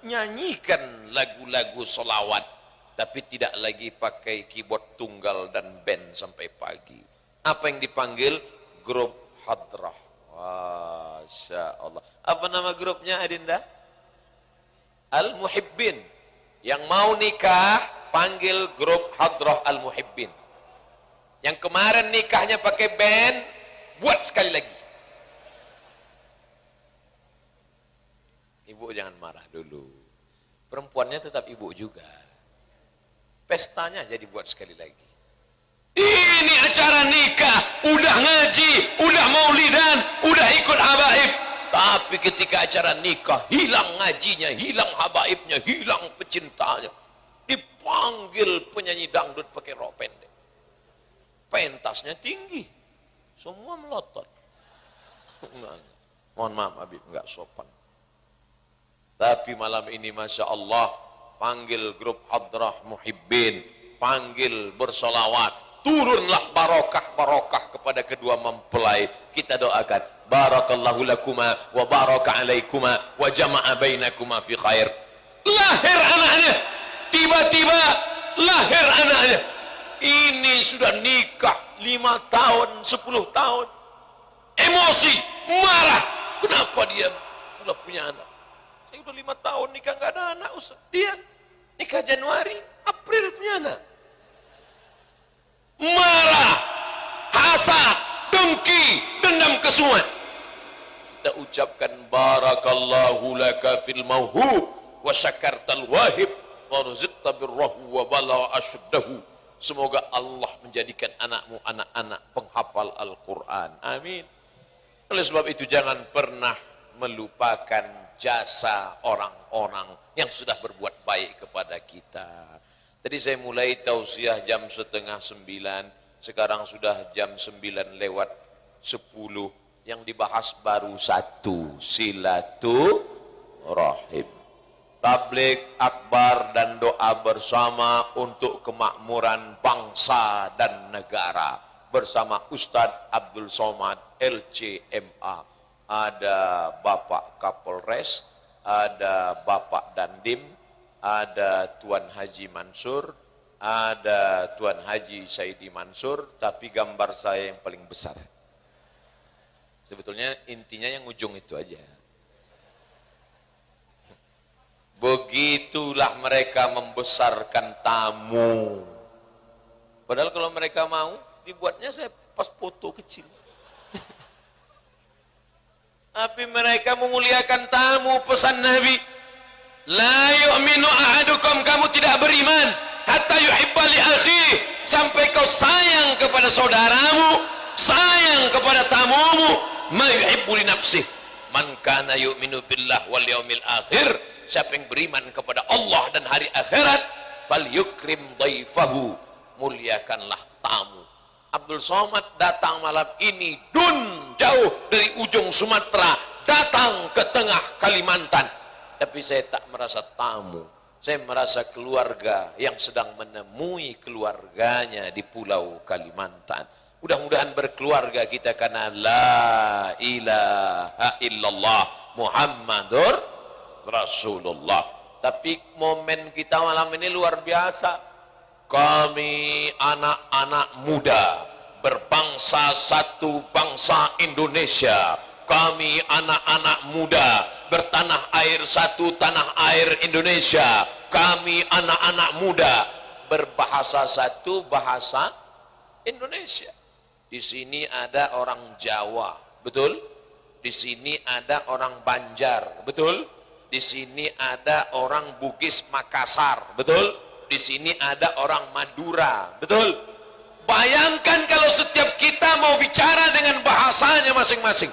Nyanyikan lagu-lagu solawat, tapi tidak lagi pakai keyboard tunggal dan band sampai pagi. Apa yang dipanggil? Grup hadrah. Masya Allah. Apa nama grupnya Adinda? Al-Muhibbin. Yang mau nikah panggil grup hadrah Al-Muhibbin. Yang kemarin nikahnya pakai band, buat sekali lagi. Ibu jangan marah dulu. Perempuannya tetap ibu juga. Pestanya jadi buat sekali lagi. Ini acara nikah, udah ngaji, udah maulidan, udah ikut habaib. Tapi ketika acara nikah, hilang ngajinya, hilang habaibnya, hilang pecintanya. Dipanggil penyanyi dangdut pakai rok pendek. Pentasnya tinggi. Semua melotot. Mohon maaf Habib, enggak sopan. Tapi malam ini Masya Allah, panggil grup hadrah Muhibbin, panggil bersolawat, turunlah barokah-barokah kepada kedua mempelai. Kita doakan, barakallahu lakuma wa baraka alaikuma wa jama'a bainakuma fi khair. Lahir anaknya, tiba-tiba lahir anaknya. Ini sudah nikah 5 tahun, 10 tahun. Emosi, marah. Kenapa dia sudah punya anak? Saya udah 5 tahun nikah nggak ada anak, Ustaz. Dia nikah Januari, April punya anak. Marah, hasad, dengki, dendam kesumat. Kita ucapkan barakallahu laka fil mauhub wa syakartal wahib wa rizqta birrahu wa bala asyuddahu. Semoga Allah menjadikan anakmu anak-anak penghafal Al-Quran. Amin. Oleh sebab itu jangan pernah melupakan jasa orang-orang yang sudah berbuat baik kepada kita. Tadi saya mulai tausiah jam 8:30, sekarang sudah jam 9 lewat 10. Yang dibahas baru satu, silaturahim. Tabligh akbar dan doa bersama untuk kemakmuran bangsa dan negara bersama Ustadz Abdul Somad LCMA. Ada Bapak Kapolres, ada Bapak Dandim, ada Tuan Haji Mansur, ada Tuan Haji Saidi Mansur, tapi gambar saya yang paling besar. Sebetulnya intinya yang ujung itu aja. Begitulah mereka membesarkan tamu. Padahal kalau mereka mau, dibuatnya saya pas foto kecil. Tapi mereka memuliakan tamu, pesan Nabi. La yu'minu ahadukum, kamu tidak beriman hatta yuhibba li akhihi, sampai kau sayang kepada saudaramu, sayang kepada tamumu, ma yuhibbu li nafsihi. Man kana yu'minu billah wal yaumil akhir, siapa yang beriman kepada Allah dan hari akhirat, falyukrim dhaifahu, muliakanlah tamu. Abdul Somad datang malam ini jauh dari ujung Sumatera datang ke tengah Kalimantan, tapi saya tak merasa tamu, saya merasa keluarga yang sedang menemui keluarganya di Pulau Kalimantan. Mudah-mudahan berkeluarga kita karena la ilaha illallah Muhammadur Rasulullah. Tapi momen kita malam ini luar biasa. Kami anak-anak muda berbangsa satu bangsa Indonesia. Kami anak-anak muda bertanah air satu tanah air Indonesia. Kami anak-anak muda berbahasa satu bahasa Indonesia. Di sini ada orang Jawa, betul? Di sini ada orang Banjar, betul? Di sini ada orang Bugis Makassar, betul? Di sini ada orang Madura, betul? Bayangkan kalau setiap kita mau bicara dengan bahasanya masing-masing.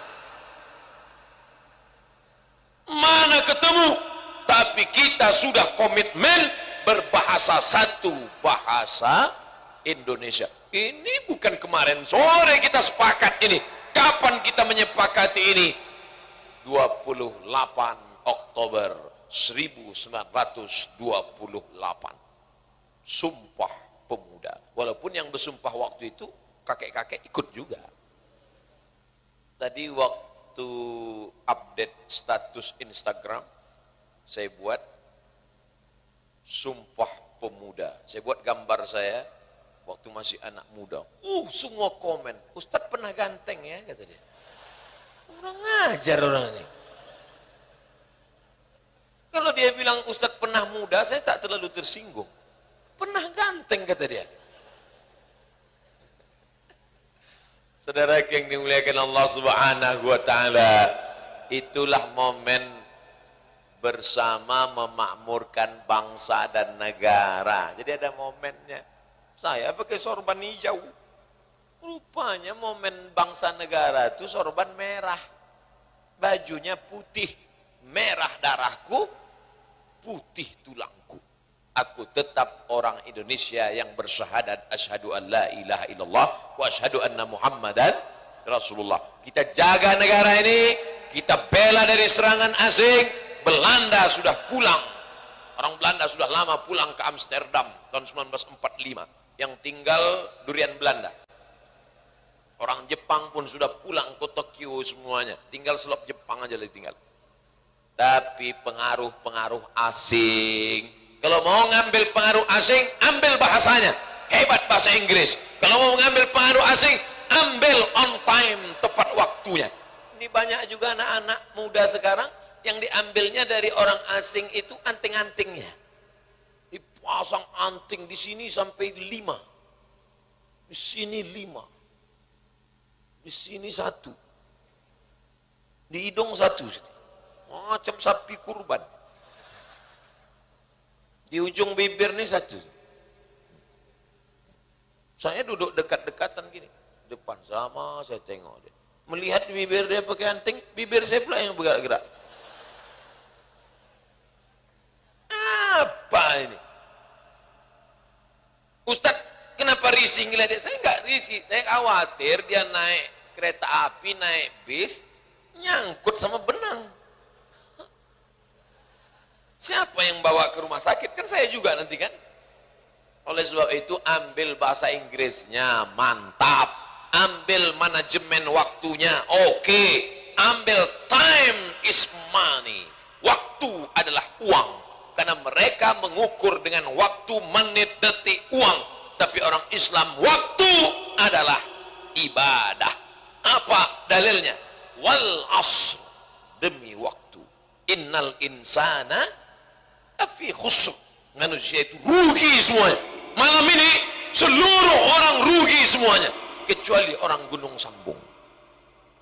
Mana ketemu? Tapi kita sudah komitmen berbahasa satu, bahasa Indonesia. Ini bukan kemarin sore kita sepakat ini. Kapan kita menyepakati ini? 28 Oktober 1928. Sumpah Pemuda. Walaupun yang bersumpah waktu itu kakek-kakek ikut juga. Tadi waktu update status Instagram, saya buat Sumpah Pemuda. Saya buat gambar saya waktu masih anak muda. Semua komen, Ustadz pernah ganteng ya, kata dia. Orang ngajar orang ini. Kalau dia bilang Ustadz pernah muda, saya tak terlalu tersinggung. Pernah ganteng, kata dia. Saudara yang dimuliakan Allah Subhanahu wa taala, itulah momen bersama memakmurkan bangsa dan negara. Jadi ada momennya. Saya pakai sorban hijau. Rupanya momen bangsa negara itu sorban merah. Bajunya putih. Merah darahku, putih tulangku. Aku tetap orang Indonesia yang bersyahadat asyhadu an la ilaha illallah wa asyhadu anna Muhammadan Rasulullah. Kita jaga negara ini, kita bela dari serangan asing. Belanda sudah pulang. Orang Belanda sudah lama pulang ke Amsterdam tahun 1945. Yang tinggal durian Belanda. Orang Jepang pun sudah pulang ke Tokyo semuanya. Tinggal selop Jepang aja lagi tinggal. Tapi pengaruh-pengaruh asing, kalau mau ngambil pengaruh asing, ambil bahasanya. Hebat bahasa Inggris. Kalau mau mengambil pengaruh asing, ambil on time, tepat waktunya. Ini banyak juga anak-anak muda sekarang yang diambilnya dari orang asing itu anting-antingnya. Dipasang anting di sini sampai 5. Di sini 5. Di sini 1. Di hidung 1. Macam sapi kurban. Di ujung bibir nih 1. Saya duduk dekat-dekatan gini. Depan sama saya tengok dia. Melihat bibir dia pakai anting, bibir saya pula yang bergerak-gerak. Apa ini? Ustadz, kenapa risih ngeliat dia? Saya enggak risih, saya khawatir dia naik kereta api, naik bis, nyangkut sama benang. Siapa yang bawa ke rumah sakit? Kan saya juga nanti kan. Oleh sebab itu ambil bahasa Inggrisnya, mantap. Ambil manajemen waktunya, oke. Ambil time is money. Waktu adalah uang. Karena mereka mengukur dengan waktu, menit, detik, uang. Tapi orang Islam, waktu adalah ibadah. Apa dalilnya? Wal asr, demi waktu. Innal insana fi khusr. Manusia itu rugi semuanya. Malam ini seluruh orang rugi semuanya, kecuali orang Gunung Sambung.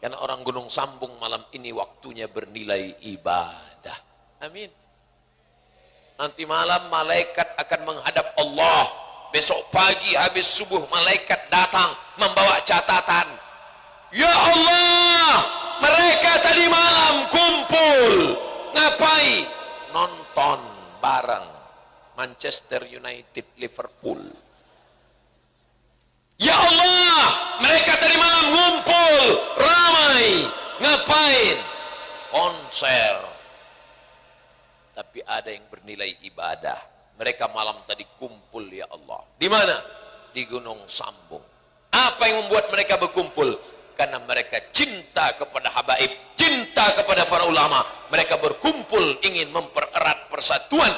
Karena orang Gunung Sambung malam ini waktunya bernilai ibadah. Amin. Nanti malam malaikat akan menghadap Allah. Besok pagi habis subuh malaikat datang membawa catatan. Ya Allah, mereka tadi malam kumpul. Ngapain? Nonton bareng Manchester United Liverpool. Ya Allah, mereka tadi malam ngumpul ramai. Ngapain? Konser. Tapi ada yang bernilai ibadah. Mereka malam tadi kumpul ya Allah. Di mana? Di Gunung Sambung. Apa yang membuat mereka berkumpul? Karena mereka cinta kepada habaib, cinta kepada para ulama. Mereka berkumpul ingin mempererat persatuan.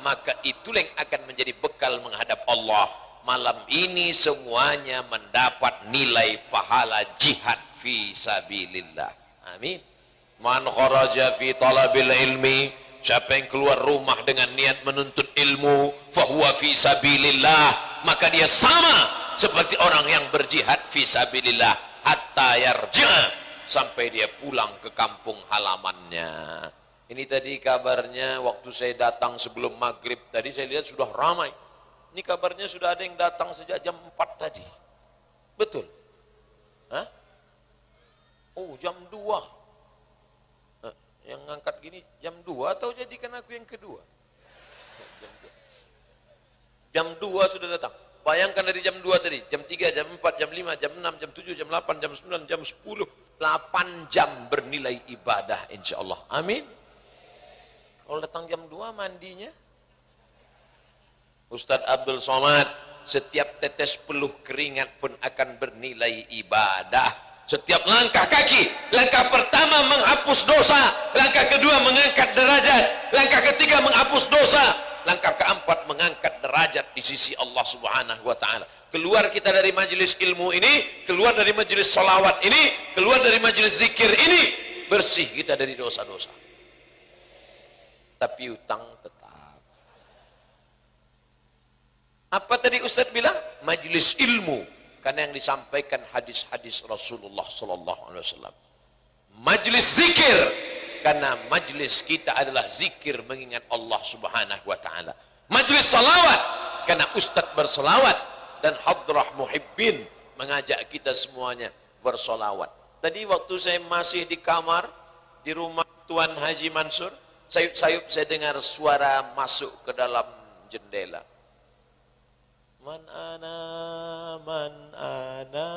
Maka itulah yang akan menjadi bekal menghadap Allah. Malam ini semuanya mendapat nilai pahala jihad fi sabilillah. Amin. Man kharaja fi talabil ilmi, siapa yang keluar rumah dengan niat menuntut ilmu, fahuwa fi sabilillah, maka dia sama seperti orang yang berjihad fi sabilillah hatta yarja', sampai dia pulang ke kampung halamannya. Ini tadi kabarnya waktu saya datang sebelum maghrib tadi, saya lihat sudah ramai. Ini kabarnya sudah ada yang datang sejak jam 4 tadi. Betul? Hah? Oh, jam 2. Yang ngangkat gini jam 2 atau jadikan aku yang kedua? Jam 2 sudah datang. Bayangkan dari jam 2 tadi, jam 3, jam 4, jam 5, jam 6, jam 7, jam 8, jam 9, jam 10. 8 jam bernilai ibadah insyaallah. Amin. Kalau datang jam 2 mandinya Ustadz Abdul Somad setiap tetes peluh keringat pun akan bernilai ibadah. Setiap langkah kaki, langkah pertama menghapus dosa, langkah kedua mengangkat derajat, langkah ketiga menghapus dosa, langkah keempat mengangkat derajat di sisi Allah Subhanahu wa ta'ala. Keluar kita dari majelis ilmu ini, keluar dari majelis salawat ini, keluar dari majelis zikir ini, bersih kita dari dosa-dosa. Tapi utang tetap. Apa tadi Ustaz bilang? Majelis ilmu, karena yang disampaikan hadis-hadis Rasulullah sallallahu alaihi wasallam. Majelis zikir, karena majelis kita adalah zikir mengingat Allah Subhanahu wa taala. Majelis salawat, karena ustaz bersalawat dan hadrah muhibbin mengajak kita semuanya bersalawat. Tadi waktu saya masih di kamar di rumah Tuan Haji Mansur, sayup-sayup saya dengar suara masuk ke dalam jendela. Man ana, man ana,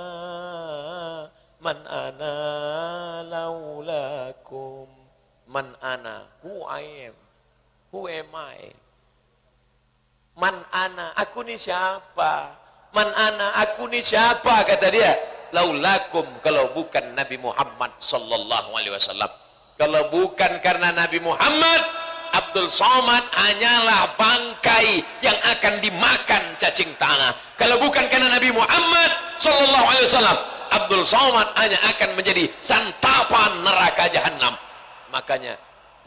man ana laulakum. Man ana, who I am, who am I? Man ana, aku ni siapa? Man ana, aku ni siapa? Kata dia, laulakum, kalau bukan Nabi Muhammad sallallahu alaihi wasallam. Kalau bukan karena Nabi Muhammad, Abdul Somad hanyalah bangkai yang akan dimakan cacing tanah. Kalau bukan karena Nabi Muhammad sallallahu alaihi wasallam, Abdul Somad hanya akan menjadi santapan neraka jahanam. Makanya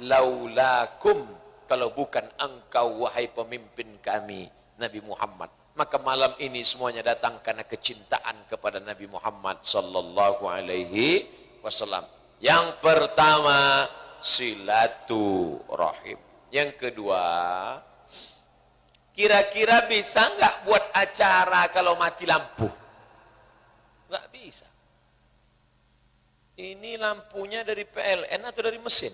laulakum, kalau bukan engkau wahai pemimpin kami Nabi Muhammad. Maka malam ini semuanya datang karena kecintaan kepada Nabi Muhammad sallallahu alaihi wasallam. Yang pertama, silaturahim. Yang kedua, kira-kira bisa nggak buat acara kalau mati lampu? Nggak bisa. Ini lampunya dari PLN atau dari mesin?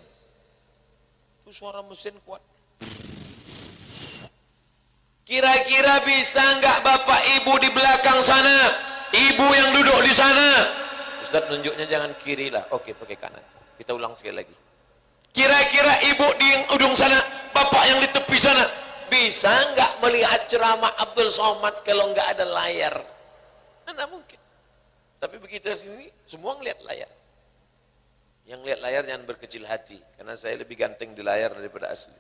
Itu suara mesin kuat. Kira-kira bisa nggak Bapak Ibu di belakang sana, Ibu yang duduk di sana? Ustaz nunjuknya jangan kiri lah. Oke, pakai kanan. Kita ulang sekali lagi. Kira-kira ibu di ujung sana, bapak yang di tepi sana, bisa nggak melihat ceramah Abdul Somad kalau nggak ada layar? Mana mungkin. Tapi begitu sini, semua ngelihat layar. Yang lihat layar jangan berkecil hati, karena saya lebih ganteng di layar daripada asli.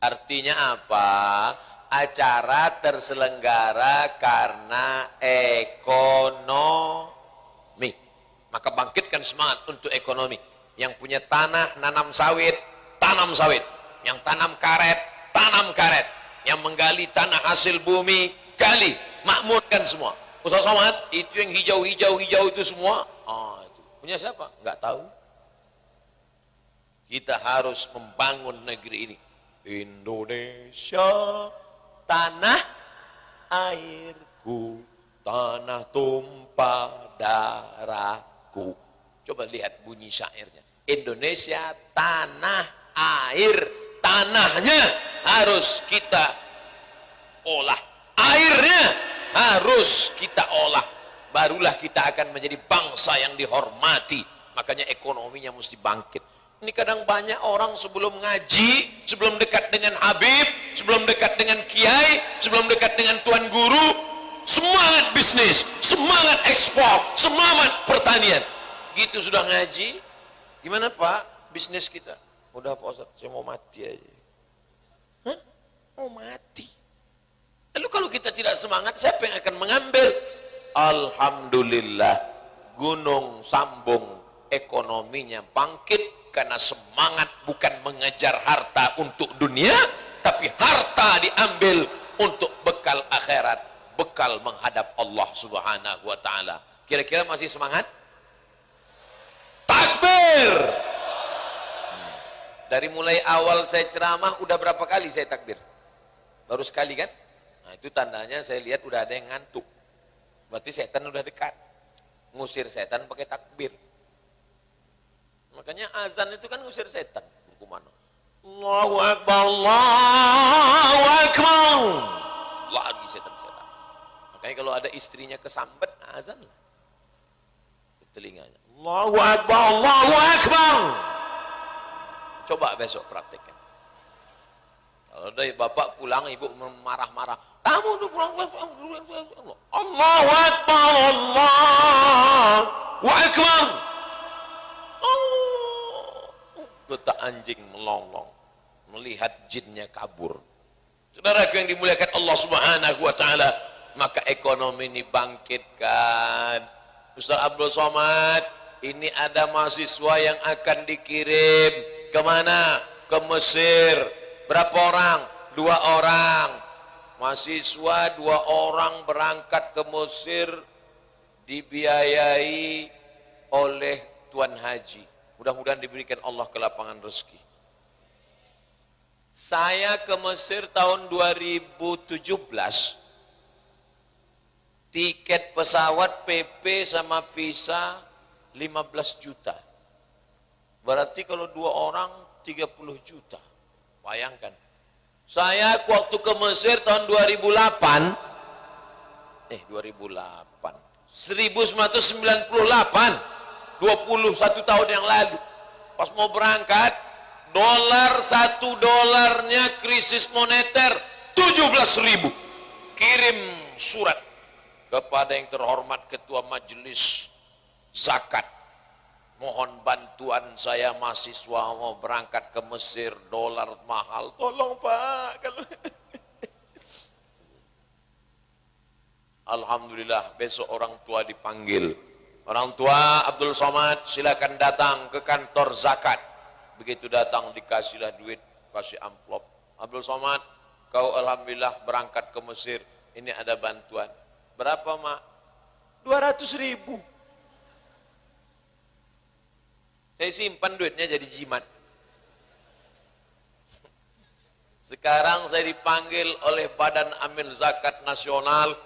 Artinya apa? Acara terselenggara karena ekonomi. Maka bangkitkan semangat untuk ekonomi. Yang punya tanah, nanam sawit, tanam sawit. Yang tanam karet, tanam karet. Yang menggali tanah hasil bumi, gali. Makmurkan semua. Ustaz Somad, itu yang hijau-hijau itu semua. Itu. Punya siapa? Enggak tahu. Kita harus membangun negeri ini. Indonesia, tanah airku, tanah tumpah darah. Coba lihat bunyi syairnya. Indonesia tanah air, tanahnya harus kita olah, airnya harus kita olah, barulah kita akan menjadi bangsa yang dihormati. Makanya ekonominya mesti bangkit. Ini kadang banyak orang sebelum ngaji, sebelum dekat dengan Habib, sebelum dekat dengan Kiai, sebelum dekat dengan Tuan Guru, semangat bisnis, semangat ekspor, semangat pertanian. Gitu sudah ngaji, gimana Pak bisnis kita? Udah Pak Ustaz, saya mau mati aja. Hah? Mau mati? Lalu kalau kita tidak semangat, siapa yang akan mengambil? Alhamdulillah, Gunung Sambung ekonominya bangkit karena semangat bukan mengejar harta untuk dunia, tapi harta diambil untuk bekal akhirat, bekal menghadap Allah Subhanahu wa ta'ala. Kira-kira masih semangat? Takbir! Dari mulai awal saya ceramah, udah berapa kali saya takbir? Baru sekali kan? Nah itu tandanya saya lihat udah ada yang ngantuk. Berarti setan udah dekat. Ngusir setan pakai takbir. Makanya azan itu kan ngusir setan. Kumano. Allahu Akbar, Allahu Akbar. Lagi setan-setan. Makanya kalau ada istrinya kesambet, azan lah. Telinganya. Allahu Akbar, Allahu Akbar. Coba besok praktekkan. Kalau dari bapak pulang, ibu marah-marah. Kamu udah pulang kelas. Allahu Akbar, Allahu Akbar. Oh, letak anjing melonglong, melihat jinnya kabur. Saudaraku yang dimuliakan Allah Subhanahu wa taala, maka ekonomi ini bangkitkan. Ustaz Abdul Somad, ini ada mahasiswa yang akan dikirim kemana? Ke Mesir. Berapa orang? 2 orang. Mahasiswa 2 orang berangkat ke Mesir, dibiayai oleh Tuan Haji. Mudah-mudahan diberikan Allah kelapangan rezeki. Saya ke Mesir tahun 2017, tiket pesawat PP sama visa 15 juta. Berarti kalau 2 orang 30 juta. Bayangkan. Saya waktu ke Mesir tahun 2008, 1998, 21 tahun yang lalu. Pas mau berangkat, $1 krisis moneter 17.000. Kirim surat kepada yang terhormat Ketua Majelis Zakat. Mohon bantuan, saya mahasiswa mau berangkat ke Mesir, dolar mahal. Tolong Pak. Alhamdulillah, besok orang tua dipanggil. Orang tua Abdul Somad, silakan datang ke kantor zakat. Begitu datang dikasihlah duit, kasih amplop. Abdul Somad, kau alhamdulillah berangkat ke Mesir. Ini ada bantuan. Berapa mak? 200.000. Saya simpan duitnya jadi jimat. Sekarang saya dipanggil oleh Badan Amil Zakat Nasional.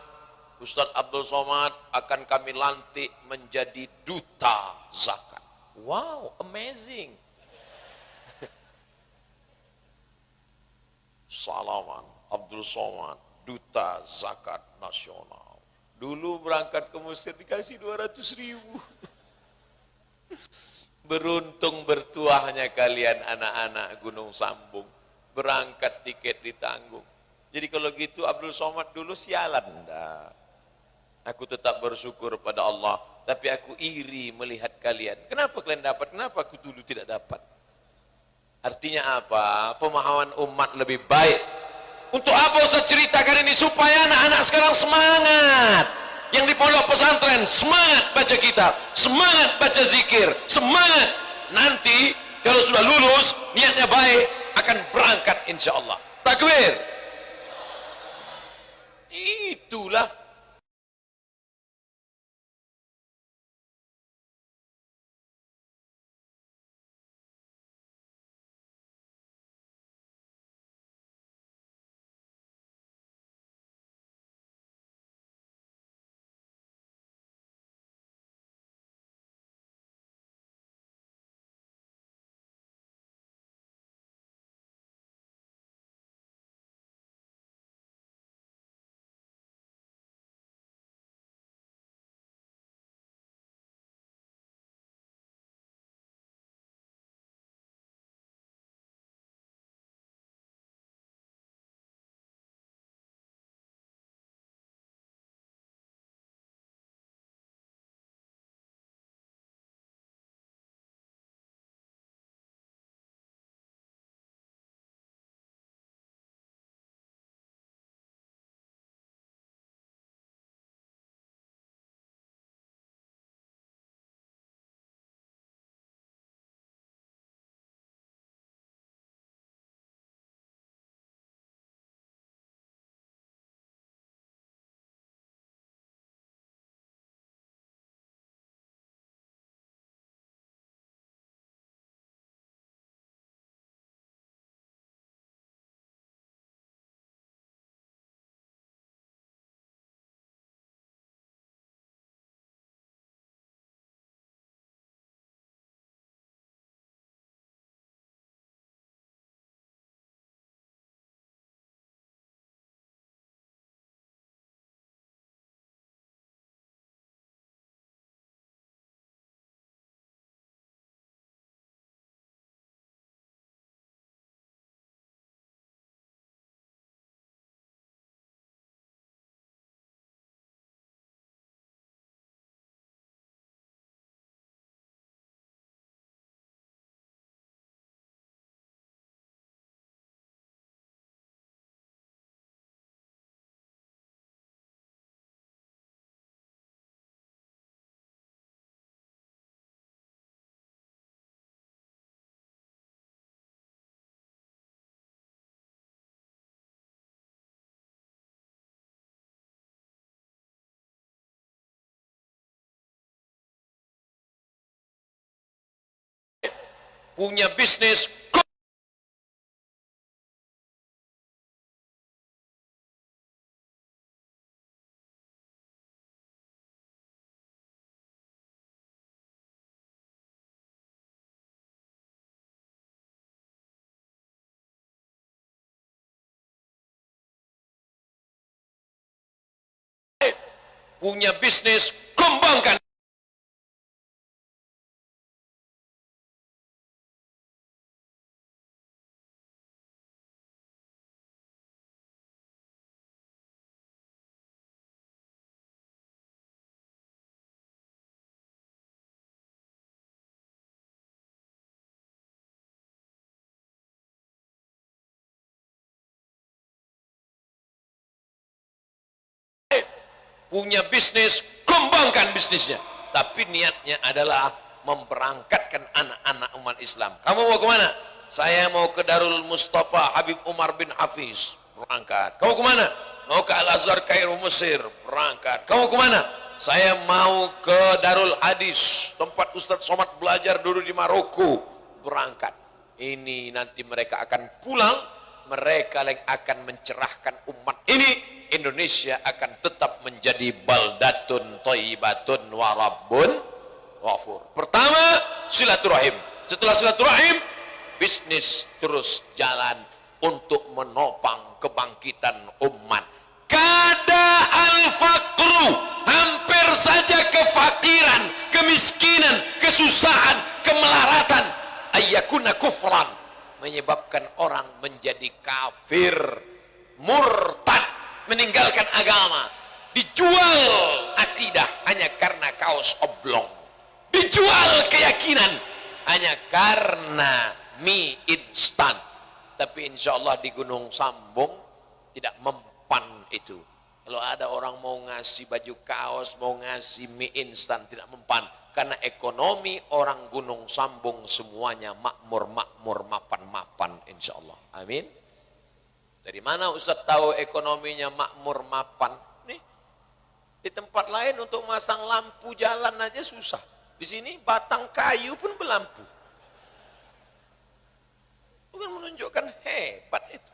Ustadz Abdul Somad akan kami lantik menjadi duta zakat. Wow, amazing. Salaman Abdul Somad, duta zakat nasional. Dulu berangkat ke Mesir dikasih 200.000. Beruntung bertuahnya kalian anak-anak Gunung Sambung. Berangkat tiket ditanggung. Jadi kalau gitu Abdul Somad dulu sialan. Enggak. Aku tetap bersyukur pada Allah. Tapi aku iri melihat kalian. Kenapa kalian dapat? Kenapa aku dulu tidak dapat? Artinya apa? Pemahaman umat lebih baik. Untuk apa saya ceritakan ini? Supaya anak-anak sekarang semangat. Yang di pondok pesantren semangat baca kitab, semangat baca zikir, semangat. Nanti kalau sudah lulus niatnya baik akan berangkat insyaallah. Takbir. Itulah punya bisnis, kembangkan. Punya bisnis, kembangkan bisnisnya. Tapi niatnya adalah memberangkatkan anak-anak umat Islam. Kamu mau kemana? Saya mau ke Darul Mustafa Habib Umar bin Hafiz. Berangkat. Kamu kemana? Mau ke Al-Azhar Kairo Mesir. Berangkat. Kamu kemana? Saya mau ke Darul Hadis, tempat Ustadz Somad belajar dulu di Maroko. Berangkat. Ini nanti mereka akan pulang, mereka yang akan mencerahkan umat ini. Indonesia akan tetap menjadi baldatun thayyibatun wa rabbun ghafur. Pertama, silaturahim. Setelah silaturahim, bisnis terus jalan untuk menopang kebangkitan umat. Kada al-faqru, hampir saja kefakiran, kemiskinan, kesusahan, kemelaratan, ayyakuna kufran, menyebabkan orang menjadi kafir, murtad, meninggalkan agama, dijual akidah hanya karena kaos oblong, dijual keyakinan hanya karena mie instan. Tapi insya Allah di Gunung Sambung tidak mempan itu. Kalau ada orang mau ngasih baju kaos, mau ngasih mie instan, tidak mempan. Karena ekonomi orang Gunung Sambung semuanya makmur, mapan insya Allah. Amin. Dari mana Ustaz tahu ekonominya makmur mapan? Nih, di tempat lain untuk masang lampu jalan aja susah. Di sini batang kayu pun berlampu. Bukan menunjukkan hebat itu.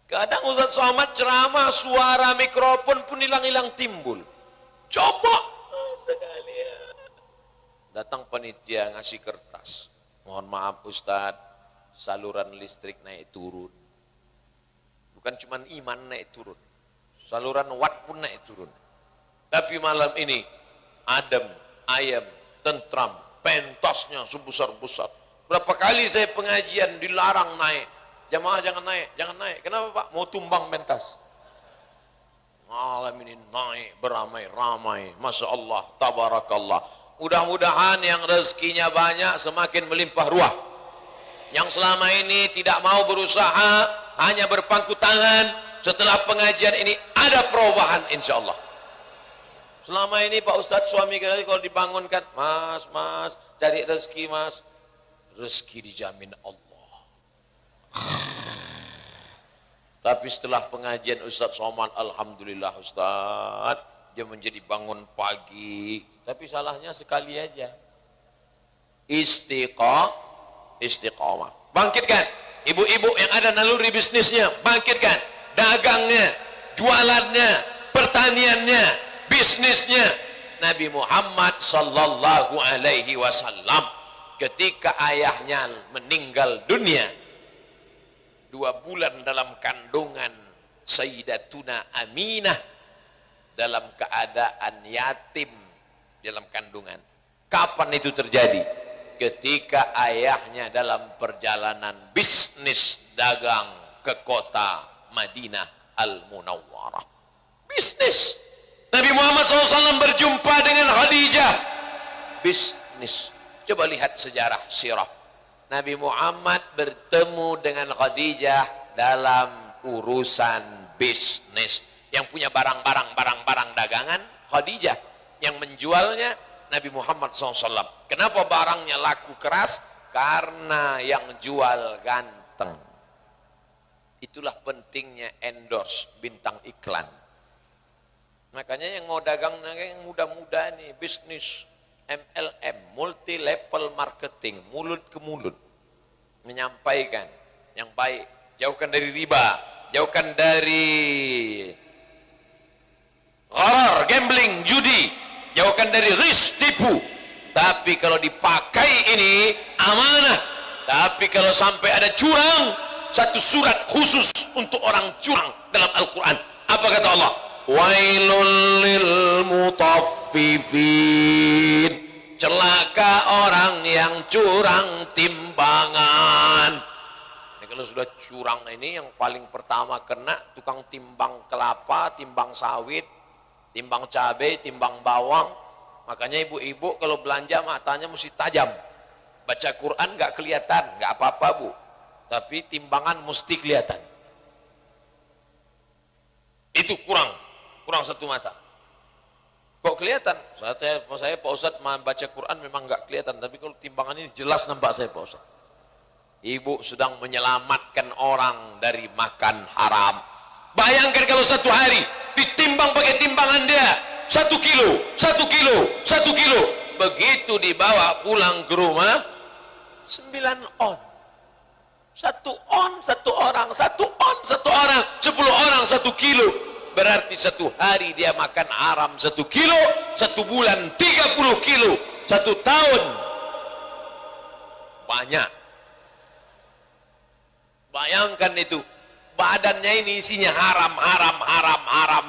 Kadang Ustaz Somad ceramah, suara mikrofon pun hilang-hilang timbul. Coba sekalian. Datang panitia ngasih kertas. Mohon maaf Ustaz, saluran listrik naik turun. Bukan cuma iman naik turun, saluran watt pun naik turun. Tapi malam ini adem, ayam, tentram, pentasnya sebesar-besar. Berapa kali saya pengajian dilarang naik, jamaah jangan naik, jangan naik. Kenapa Pak? Mau tumbang pentas. Malam ini naik beramai-ramai, masya Allah, tabarakallah. Mudah-mudahan yang rezekinya banyak semakin melimpah ruah. Yang selama ini tidak mau berusaha, hanya berpangku tangan, setelah pengajian ini ada perubahan insya Allah. Selama ini Pak Ustadz suami kita kalau dibangunkan, mas cari rezeki mas, rezeki dijamin Allah. Tapi setelah pengajian Ustadz Somad, alhamdulillah Ustadz, dia menjadi bangun pagi, tapi salahnya sekali aja, istiqamah. Bangkitkan ibu-ibu yang ada naluri bisnisnya, bangkitkan dagangnya, jualannya, pertaniannya, bisnisnya. Nabi Muhammad sallallahu alaihi wasallam ketika ayahnya meninggal dunia, 2 bulan dalam kandungan Sayyidatuna Aminah, dalam keadaan yatim dalam kandungan. Kapan itu terjadi? Ketika ayahnya dalam perjalanan bisnis dagang ke kota Madinah Al-Munawwarah. Bisnis. Nabi Muhammad SAW berjumpa dengan Khadijah. Bisnis. Coba lihat sejarah sirah. Nabi Muhammad bertemu dengan Khadijah dalam urusan bisnis. Yang punya barang dagangan Khadijah. Yang menjualnya Nabi Muhammad SAW. Kenapa barangnya laku keras? Karena yang jual ganteng. Itulah pentingnya endorse bintang iklan. Makanya yang mau dagang yang muda-muda nih, bisnis MLM, multi level marketing, mulut ke mulut, menyampaikan yang baik. Jauhkan dari riba, jauhkan dari gharar, gambling, judi, jauhkan dari risk, tipu. Tapi kalau dipakai ini amanah. Tapi kalau sampai ada curang, satu surat khusus untuk orang curang dalam Al-Quran. Apa kata Allah? Wailul lil mutaffifin. Celaka orang yang curang timbangan. Ini kalau sudah curang ini yang paling pertama kena tukang timbang kelapa, timbang sawit, timbang cabai, timbang bawang. Makanya ibu-ibu kalau belanja matanya mesti tajam. Baca Quran nggak kelihatan, nggak apa-apa bu. Tapi timbangan mesti kelihatan. Itu kurang satu mata. Kok kelihatan? Saya Pak Ustadz baca Quran memang nggak kelihatan. Tapi kalau timbangan ini jelas nampak saya Pak Ustadz. Ibu sedang menyelamatkan orang dari makan haram. Bayangkan kalau satu hari ditimbang pakai timbangan dia 1 kilo, 1 kilo, 1 kilo. Begitu dibawa pulang ke rumah 9 on. 1 on, 1 orang, 1 on, 1 orang, 10 orang 1 kilo. Berarti 1 hari dia makan haram 1 kilo, 1 bulan 30 kilo, 1 tahun. Banyak. Bayangkan itu. Badannya ini isinya haram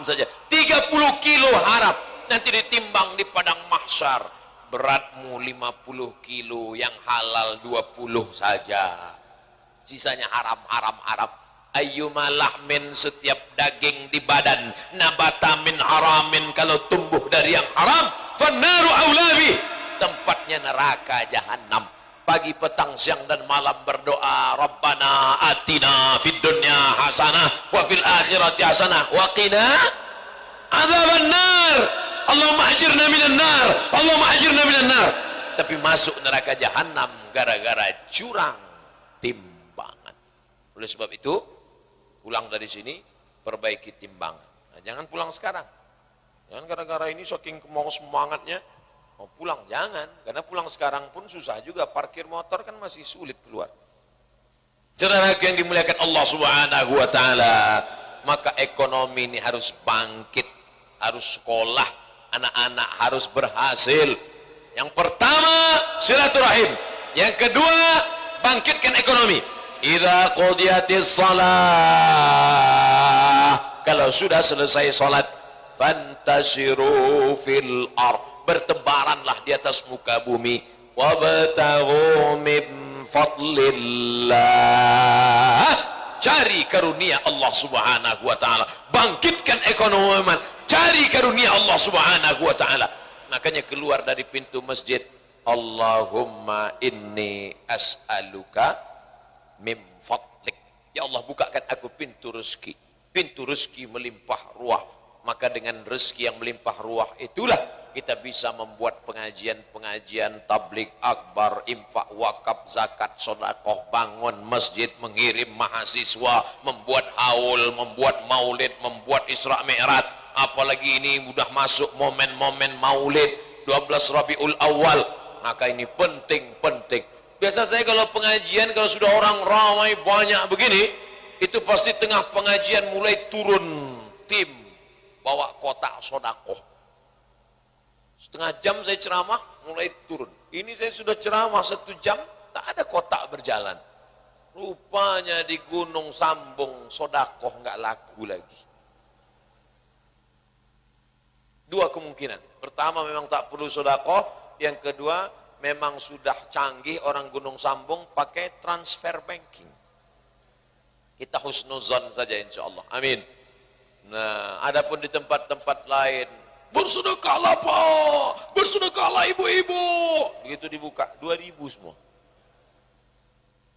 saja. 30 kilo haram. Nanti ditimbang di padang mahsyar. Beratmu 50 kilo, yang halal 20 saja. Sisanya haram. Ayyuma lahmin, setiap daging di badan, nabata min haramin, kalau tumbuh dari yang haram, fannaru aulabi, tempatnya neraka jahanam. Pagi, petang, siang dan malam berdoa, Rabbana atina fid dunya hasanah wa fil akhirati hasanah wa qina adzaban nar. Allahumma ajirna minan nar, Allahumma ajirna minan nar. Tapi masuk neraka jahanam gara-gara curang timbangan. Oleh sebab itu, pulang dari sini perbaiki timbangan. Nah, jangan pulang sekarang. Jangan gara-gara ini saking mau semangatnya mau pulang, jangan. Karena pulang sekarang pun susah juga, parkir motor kan masih sulit keluar. Saudara yang dimuliakan Allah Subhanahu wa taala, maka ekonomi ini harus bangkit, harus sekolah, anak-anak harus berhasil. Yang pertama silaturahim, yang kedua bangkitkan ekonomi. Idza qudiyatis shalah, kalau sudah selesai salat, fantashiru fil ardh, bertebaranlah di atas muka bumi, wabtaghu min fadlillah, cari karunia Allah Subhanahu wa taala, bangkitkan ekonomi, cari karunia Allah Subhanahu wa taala. Makanya keluar dari pintu masjid, Allahumma inni as'aluka min fadlik, ya Allah bukakan aku pintu rezeki melimpah ruah. Maka dengan rezeki yang melimpah ruah itulah kita bisa membuat pengajian-pengajian tabligh akbar, infak, wakaf, zakat, sedekah, bangun masjid, mengirim mahasiswa, membuat haul, membuat maulid, membuat Isra Mi'raj. Apalagi ini sudah masuk momen-momen maulid 12 Rabiul Awal. Maka ini penting. Biasa saya kalau pengajian, kalau sudah orang ramai banyak begini, itu pasti tengah pengajian mulai turun tim bawa kotak sodakoh. Setengah jam saya ceramah mulai turun. Ini saya sudah ceramah 1 jam, tak ada kotak berjalan. Rupanya di Gunung Sambung sodakoh nggak laku lagi. 2 kemungkinan. Pertama memang tak perlu sodakoh, yang kedua memang sudah canggih orang Gunung Sambung pakai transfer banking. Kita husnuzon saja insya Allah. Amin. Nah, adapun di tempat-tempat lain, bersedekahlah Pak, bersedekahlah ibu-ibu. Begitu dibuka 2.000 semua.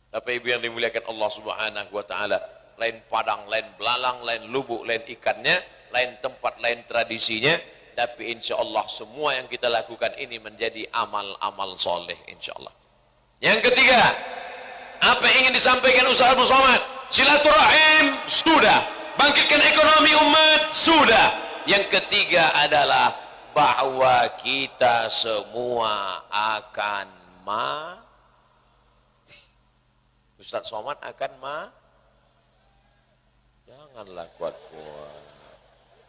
Tapi ibu yang dimuliakan Allah Subhanahu wa taala, lain padang, lain belalang, lain lubuk, lain ikannya, lain tempat, lain tradisinya. Tapi insya Allah semua yang kita lakukan ini menjadi amal-amal soleh insya Allah. Yang ketiga, apa yang ingin disampaikan Ustaz Abdul Somad? Silaturahim sudah, bangkitkan ekonomi umat sudah. Yang ketiga adalah bahwa kita semua akan Ustaz Somad akan janganlah kuat-kuat.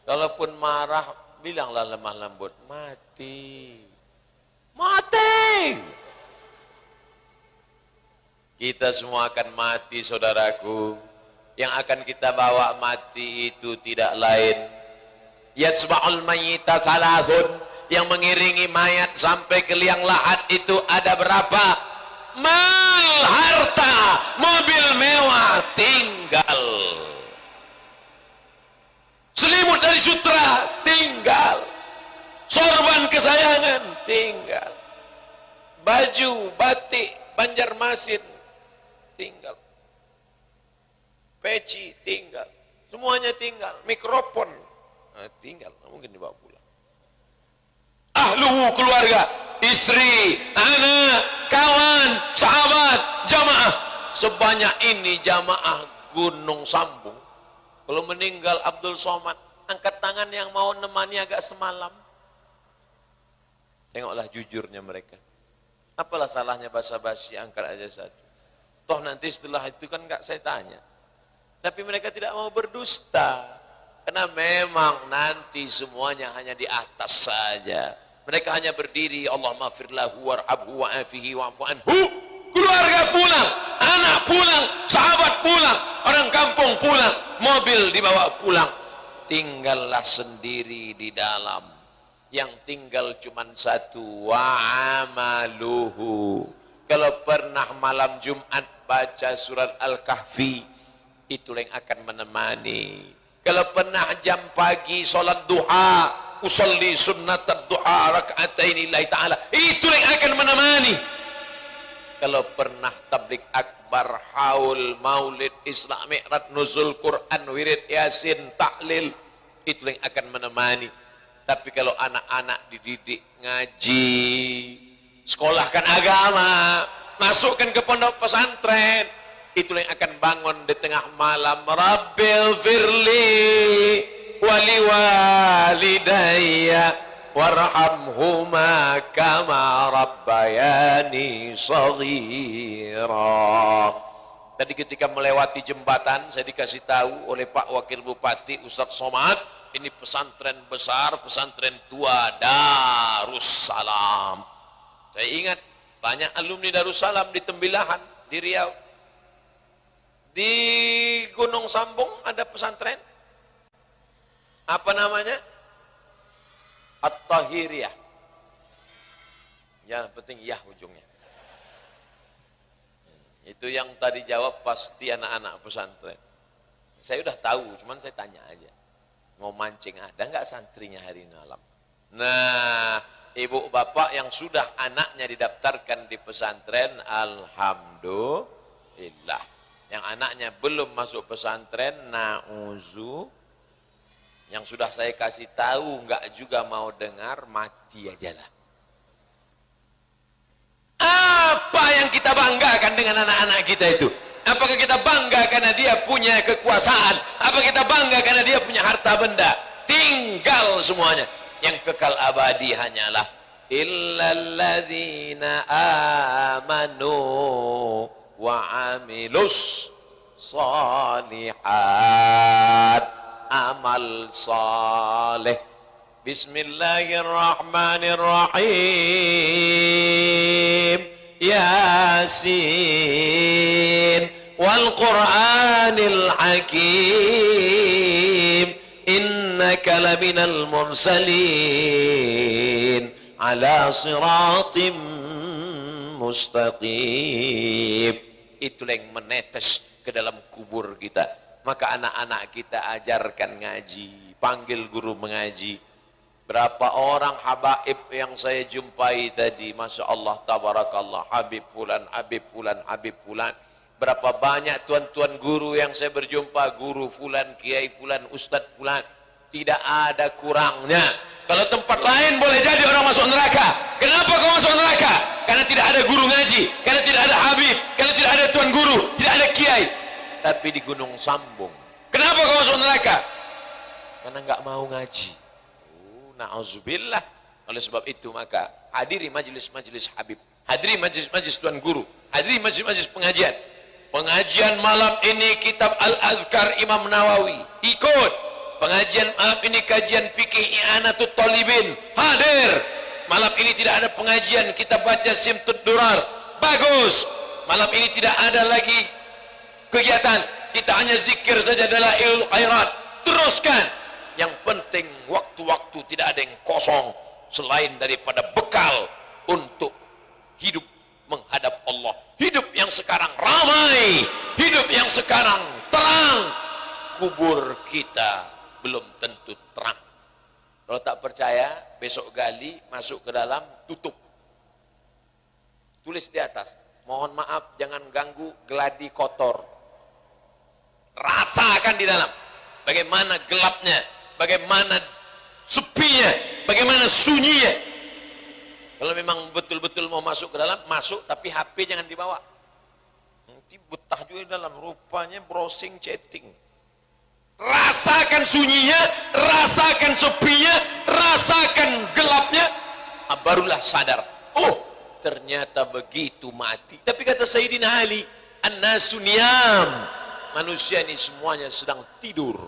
Kalaupun marah, bilanglah lemah lembut, mati. Mati. Kita semua akan mati, saudaraku. Yang akan kita bawa mati itu tidak lain. Yatsba'ul mayyita salasun. Yang mengiringi mayat sampai ke liang lahat itu ada berapa? Mal, harta, mobil mewah tinggal. Selimut dari sutra tinggal. Sorban kesayangan tinggal. Baju, batik, Banjarmasin tinggal. Peci tinggal. Semuanya tinggal. Mikrofon tinggal. Mungkin dibawa pulang. Ahlu, keluarga, istri, anak, kawan, sahabat, jamaah. Sebanyak ini jamaah Gunung Sambung. Kalau meninggal Abdul Somad, angkat tangan yang mau nemani agak semalam. Tengoklah jujurnya mereka. Apalah salahnya basa-basi, angkat aja satu. Toh nanti setelah itu kan enggak saya tanya. Tapi mereka tidak mau berdusta. Karena memang nanti semuanya hanya di atas saja. Mereka hanya berdiri, Allahumma firlahu warhabhu wa'afihi wa'afu anhu. Keluarga pulang, anak pulang, sahabat pulang, orang kampung pulang, mobil dibawa pulang. Tinggallah sendiri di dalam. Yang tinggal cuma satu, wa'amaluhu. Kalau pernah malam Jumat baca surat Al-Kahfi, itulah yang akan menemani. Kalau pernah jam pagi sholat duha, usolli sunnat duha raka'ataini lillahi ta'ala, itu yang akan menemani. Kalau pernah tablik akbar, haul, maulid, isra, mi'raj, nuzul Quran, wirid, yasin, tahlil, itu yang akan menemani. Tapi kalau anak-anak dididik ngaji, sekolahkan agama, masukkan ke pondok pesantren, itulah yang akan bangun di tengah malam, Rabbil firli wali walidayya warhamhuma kama rabbayani shaghira. Tadi ketika melewati jembatan, saya dikasih tahu oleh Pak Wakil Bupati Ustaz Somad, ini pesantren besar, pesantren tua Darussalam. Saya ingat banyak alumni Darussalam di Tembilahan, di Riau. Di Gunung Sambung ada pesantren. Apa namanya? At-Tahiriyah. Ya, penting ya ujungnya. Itu yang tadi jawab pasti anak-anak pesantren. Saya udah tahu, cuman saya tanya aja. Mau mancing, ada nggak santrinya hari malam? Nah, ibu bapak yang sudah anaknya didaftarkan di pesantren, alhamdulillah. Yang anaknya belum masuk pesantren, na'uzu. Yang sudah saya kasih tahu, nggak juga mau dengar, mati aja lah. Apa yang kita banggakan dengan anak-anak kita itu? Apakah kita bangga karena dia punya kekuasaan? Apa kita bangga karena dia punya harta benda? Tinggal semuanya. Yang kekal abadi hanyalah illalladzina amanu wa amilus salihat, amal saleh. Bismillahirrahmanirrahim. Yasin wal Qur'anil Hakim, innaka laminal mursalin ala siratim mustaqim. Itulah yang menetes ke dalam kubur kita. Maka anak-anak kita ajarkan ngaji, panggil guru mengaji. Berapa orang habaib yang saya jumpai tadi, Masya Allah, tabarakallah, Habib Fulan, Habib Fulan, Habib Fulan. Berapa banyak tuan-tuan guru yang saya berjumpa, guru Fulan, Kiai Fulan, Ustadz Fulan. Tidak ada kurangnya. Kalau tempat lain boleh jadi orang masuk neraka. Kenapa kau masuk neraka? Karena tidak ada guru ngaji, karena tidak ada habib, karena tidak ada tuan guru, tidak ada kiai. Tapi di Gunung Sambung, kenapa kau masuk neraka? Karena nggak mau ngaji. Na'udzubillah. Oleh sebab itu maka hadiri majlis-majlis Habib, hadiri majlis-majlis Tuan Guru, hadiri majlis-majlis pengajian. Pengajian malam ini kitab Al-Azkar Imam Nawawi, ikut. Pengajian malam ini kajian fikih I'anatul Talibin, hadir. Malam ini tidak ada pengajian, kita baca Simtud Durar, bagus. Malam ini tidak ada lagi kegiatan, kita hanya zikir saja Dalailul Khairat, teruskan. Yang penting waktu-waktu tidak ada yang kosong selain daripada bekal untuk hidup menghadap Allah. Hidup yang sekarang ramai, hidup yang sekarang terang, kubur kita belum tentu terang. Kalau tak percaya, besok gali, masuk ke dalam, tutup. Tulis di atas, mohon maaf jangan ganggu geladi kotor. Rasakan di dalam bagaimana gelapnya, bagaimana sepinya, bagaimana sunyinya. Kalau memang betul-betul mau masuk ke dalam, masuk, tapi HP jangan dibawa. Nanti betah juga di dalam, rupanya browsing, chatting. Rasakan sunyinya, rasakan sepinya, rasakan gelapnya, barulah sadar. Oh, ternyata begitu mati. Tapi kata Sayyidina Ali, an-nasu niyam, manusia ini semuanya sedang tidur.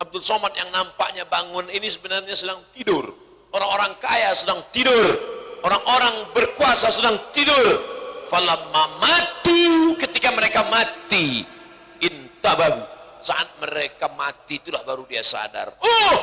Abdul Somad yang nampaknya bangun ini sebenarnya sedang tidur. Orang-orang kaya sedang tidur, orang-orang berkuasa sedang tidur. Falamma matu, ketika mereka mati, intabahu, saat mereka mati itulah baru dia sadar. Oh,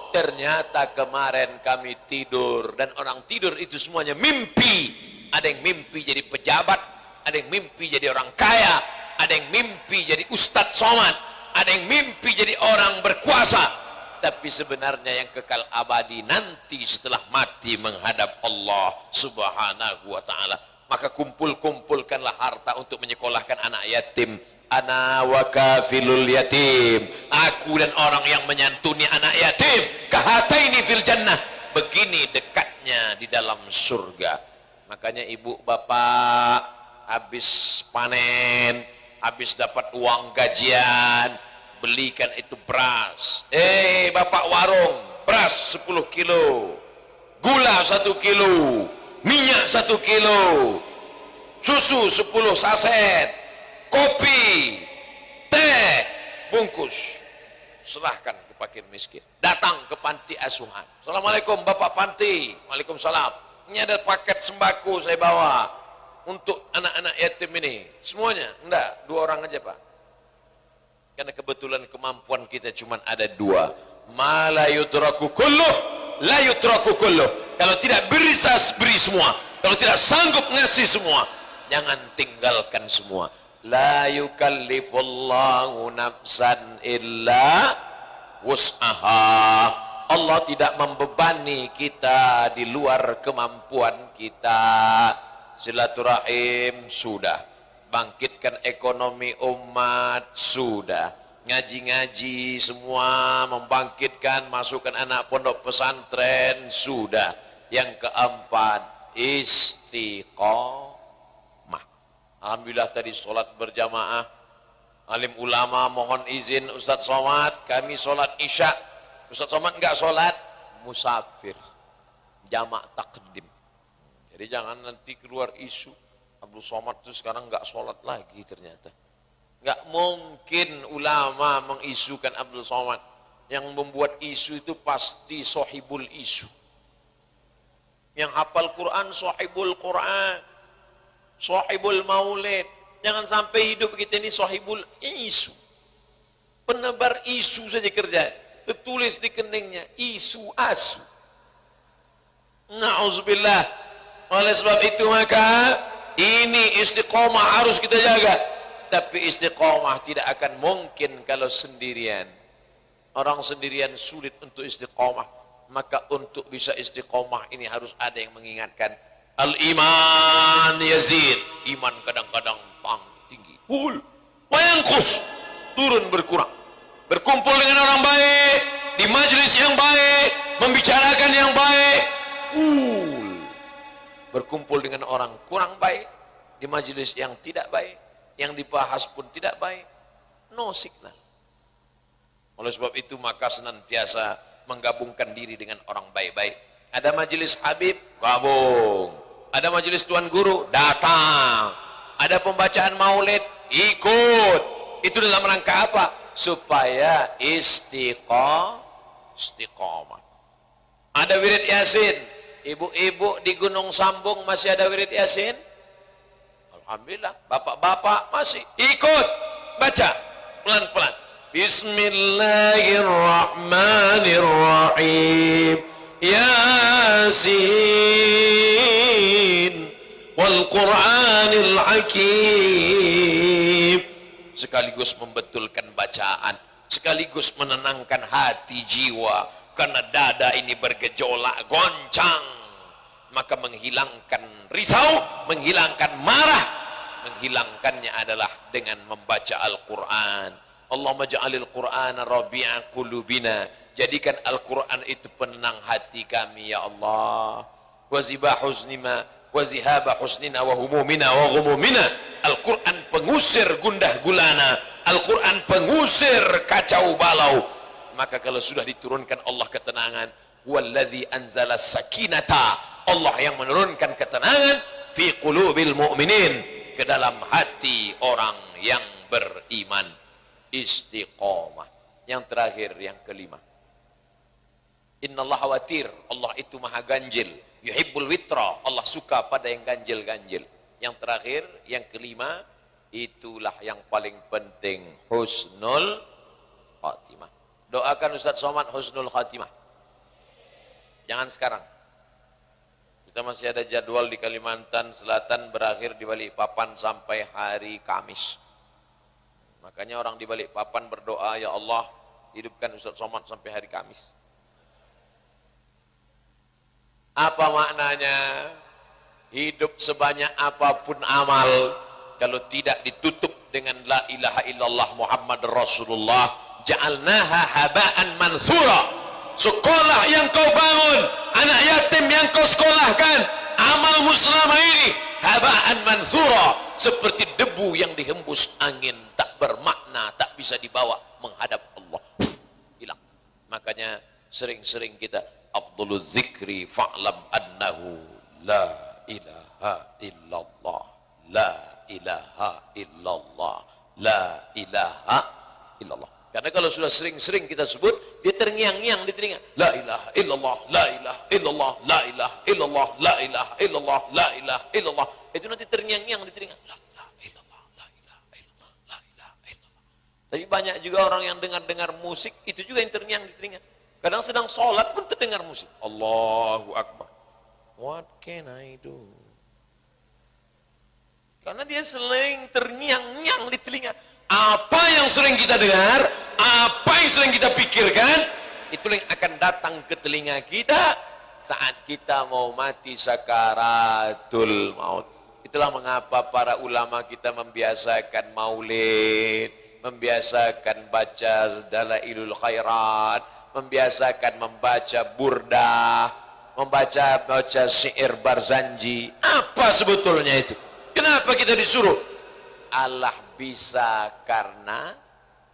ternyata kemarin kami tidur, dan orang tidur itu semuanya mimpi. Ada yang mimpi jadi pejabat, ada yang mimpi jadi orang kaya, ada yang mimpi jadi Ustadz Somad, ada yang mimpi jadi orang berkuasa. Tapi sebenarnya yang kekal abadi nanti setelah mati menghadap Allah Subhanahu wa ta'ala. Maka kumpulkanlah harta untuk menyekolahkan anak yatim. Ana wa kafilul yatim, aku dan orang yang menyantuni anak yatim, kahataini fil jannah, begini dekatnya di dalam surga. Makanya ibu bapak habis panen, habis dapat uang gajian, belikan itu beras. Bapak warung, beras 10 kilo, gula 1 kilo, minyak 1 kilo, susu 10 saset, kopi, teh, bungkus, serahkan ke fakir miskin. Datang ke panti asuhan. Assalamualaikum Bapak Panti. Waalaikumsalam. Ini ada paket sembako saya bawa untuk anak-anak yatim ini. Semuanya? Enggak, 2 orang aja Pak. Karena kebetulan kemampuan kita cuma ada 2. Ma la yutraku kulluh, la yutraku kulluh. Kalau tidak bisa beri semua, kalau tidak sanggup ngasih semua, jangan tinggalkan semua. La yukallifullahu nafsan illa wus'aha. Allah tidak membebani kita di luar kemampuan kita. Silaturahim sudah, bangkitkan ekonomi umat sudah, ngaji-ngaji semua membangkitkan, masukkan anak pondok pesantren sudah. Yang keempat, istiqomah. Alhamdulillah tadi sholat berjamaah, alim ulama mohon izin Ustadz Somad, kami sholat isya. Ustadz Somad enggak sholat, musafir, jamak takdim. Jadi jangan nanti keluar isu Abdul Somad itu sekarang enggak sholat lagi. Ternyata enggak mungkin ulama mengisukan Abdul Somad. Yang membuat isu itu pasti sohibul isu. Yang hafal Quran sohibul Quran, sohibul maulid. Jangan sampai hidup kita ini sohibul isu, penebar isu saja kerja. Tulis di keningnya isu asu. Na'udzubillah. Oleh sebab itu maka ini istiqomah harus kita jaga. Tapi istiqomah tidak akan mungkin kalau sendirian. Orang sendirian sulit untuk istiqomah. Maka untuk bisa istiqomah ini harus ada yang mengingatkan. Al-iman yazid, iman kadang-kadang tinggi, wayanqus, turun berkurang. Berkumpul dengan orang baik, di majelis yang baik, membicarakan yang baik, full. Berkumpul dengan orang kurang baik, di majelis yang tidak baik, yang dibahas pun tidak baik, no signal. Oleh sebab itu maka senantiasa menggabungkan diri dengan orang baik-baik. Ada majelis Habib, gabung. Ada majelis Tuan Guru, datang. Ada pembacaan maulid, ikut. Itu dalam rangka apa? Supaya istiqomah. Ada wirid Yasin. Ibu-ibu di Gunung Sambung masih ada wirid Yasin? Alhamdulillah. Bapak-bapak masih ikut. Baca pelan-pelan. Bismillahirrahmanirrahim. Yasin wal Qur'anil Hakim. Sekaligus membetulkan bacaan, sekaligus menenangkan hati jiwa, karena dada ini bergejolak, goncang. Maka menghilangkan risau, menghilangkan marah, menghilangkannya adalah dengan membaca Al-Quran. Allahumma ja'alil Qur'ana rabi'a qulubina. Jadikan Al-Quran itu penenang hati kami ya Allah. Wa zibah huznina wa zihaba husnina wa humumina wa ghumumina. Al-Quran pengusir gundah gulana. Al-Quran pengusir kacau balau. Maka kalau sudah diturunkan Allah ketenangan, walladzi anzala sakinata, Allah yang menurunkan ketenangan fi qulubil mu'minin, ke dalam hati orang yang beriman. Istiqomah. Yang terakhir, yang kelima, innallaha watir, Allah itu maha ganjil. Yuhibbul witra, Allah suka pada yang ganjil-ganjil. Yang terakhir, yang kelima, itulah yang paling penting, husnul khatimah. Doakan Ustaz Somad husnul khatimah. Jangan sekarang. Kita masih ada jadwal di Kalimantan Selatan, berakhir di Balikpapan sampai hari Kamis. Makanya orang di Balikpapan berdoa, ya Allah, hidupkan Ustaz Somad sampai hari Kamis. Apa maknanya? Hidup sebanyak apapun amal, kalau tidak ditutup dengan la ilaha illallah Muhammad Rasulullah, ja'alnaha haba'an mansura. Sekolah yang kau bangun, anak yatim yang kau sekolahkan, amalmu selama ini haba'an mansura, seperti debu yang dihembus angin, tak bermakna, tak bisa dibawa menghadap Allah, hilang. Makanya sering-sering kita afdhalul dzikri fa'lam annahu la ilaha illallah, la ilaha illallah, la ilaha illallah. Karena kalau sudah sering-sering kita sebut, dia terngiang-ngiang di telinga. La ilaha illallah, la ilaha illallah, la ilaha illallah, la ilaha illallah, la ilaha illallah. Itu nanti terngiang-ngiang di telinga. La ilaha illallah, la ilaha illallah, la ilaha illallah. Tapi banyak juga orang yang dengar-dengar musik, itu juga yang terngiang di telinga. Kadang sedang sholat pun terdengar musik. Allahu Akbar. What can I do? Karena dia sering terngiang-ngiang di telinga. Apa yang sering kita dengar, apa yang sering kita pikirkan, itu yang akan datang ke telinga kita saat kita mau mati sakaratul maut. Itulah mengapa para ulama kita membiasakan maulid, membiasakan baca dalailul khairat, membiasakan membaca burdah, membaca syair Barzanji. Apa sebetulnya itu? Kenapa kita disuruh? Allah bisa karena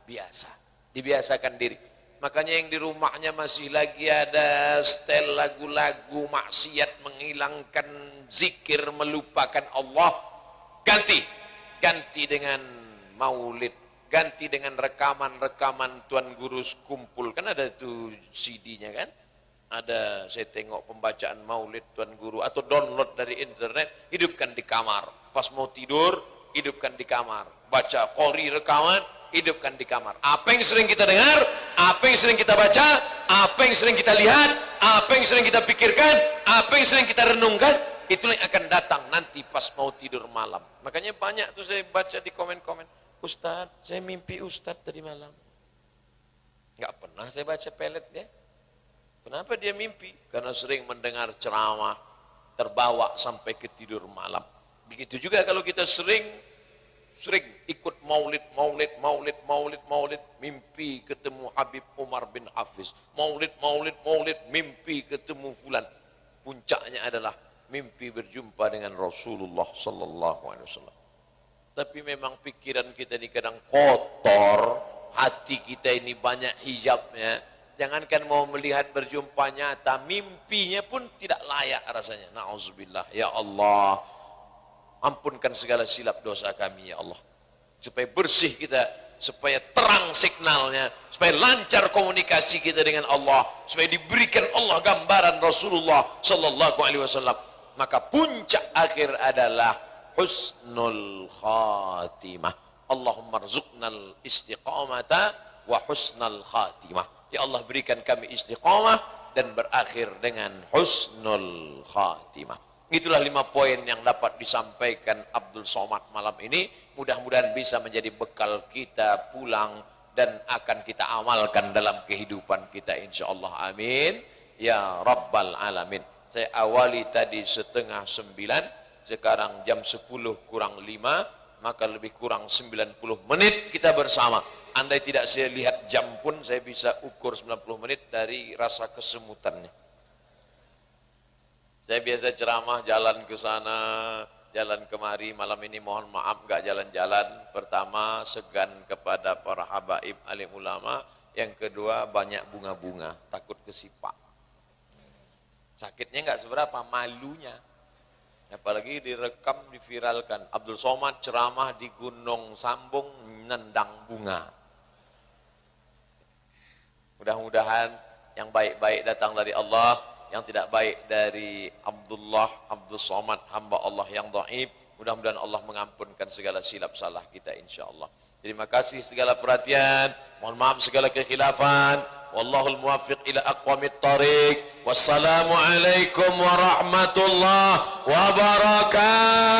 biasa, dibiasakan diri. Makanya yang di rumahnya masih lagi ada setel lagu-lagu maksiat, menghilangkan zikir, melupakan Allah, ganti dengan maulid, ganti dengan rekaman-rekaman Tuan Guru kumpul. Kan ada tuh CD-nya kan, ada, saya tengok pembacaan maulid Tuan Guru, atau download dari internet, hidupkan di kamar. Pas mau tidur, hidupkan di kamar. Baca qori rekaman, hidupkan di kamar. Apa yang sering kita dengar, apa yang sering kita baca, apa yang sering kita lihat, apa yang sering kita pikirkan, apa yang sering kita renungkan, itulah yang akan datang nanti pas mau tidur malam. Makanya banyak tuh saya baca di komen-komen, Ustadz, saya mimpi Ustadz tadi malam. Nggak pernah saya baca pelet ya. Kenapa dia mimpi? Karena sering mendengar ceramah, terbawa sampai ke tidur malam. Begitu juga kalau kita sering ikut maulid, mimpi ketemu Habib Umar bin Hafiz. Maulid, mimpi ketemu fulan. Puncaknya adalah mimpi berjumpa dengan Rasulullah sallallahu alaihi wasallam. Tapi memang pikiran kita ini kadang kotor, hati kita ini banyak hijabnya. Jangankan mau melihat berjumpa nyata, mimpinya pun tidak layak rasanya. Na'udzubillah. Ya Allah, ampunkan segala silap dosa kami ya Allah. Supaya bersih kita, supaya terang signalnya, supaya lancar komunikasi kita dengan Allah, supaya diberikan Allah gambaran Rasulullah sallallahu alaihi wasallam. Maka puncak akhir adalah husnul khatimah. Allahumma rzuqnal istiqamata wa husnal khatimah. Ya Allah, berikan kami istiqamah dan berakhir dengan husnul khatimah. Itulah 5 poin yang dapat disampaikan Abdul Somad malam ini. Mudah-mudahan bisa menjadi bekal kita pulang dan akan kita amalkan dalam kehidupan kita insyaallah. Amin ya rabbal alamin. Saya awali tadi 8:30, sekarang jam 10 kurang 5, maka lebih kurang 90 menit kita bersama. Andai tidak saya lihat jam pun saya bisa ukur 90 menit dari rasa kesemutannya. Saya biasa ceramah jalan ke sana, jalan kemari. Malam ini mohon maaf gak jalan-jalan. Pertama, segan kepada para habaib alim ulama. Yang kedua, banyak bunga-bunga, takut kesipak. Sakitnya gak seberapa, malunya. Apalagi direkam, diviralkan. Abdul Somad ceramah di Gunung Sambung, nendang bunga. Mudah-mudahan yang baik-baik datang dari Allah, yang tidak baik dari Abdul Somad, hamba Allah yang dhaif. Mudah-mudahan Allah mengampunkan segala silap salah kita insyaallah. Terima kasih segala perhatian, mohon maaf segala kekhilafan. Wallahul muwaffiq ila aqwamit thariq. Wassalamualaikum warahmatullahi wabarakatuh.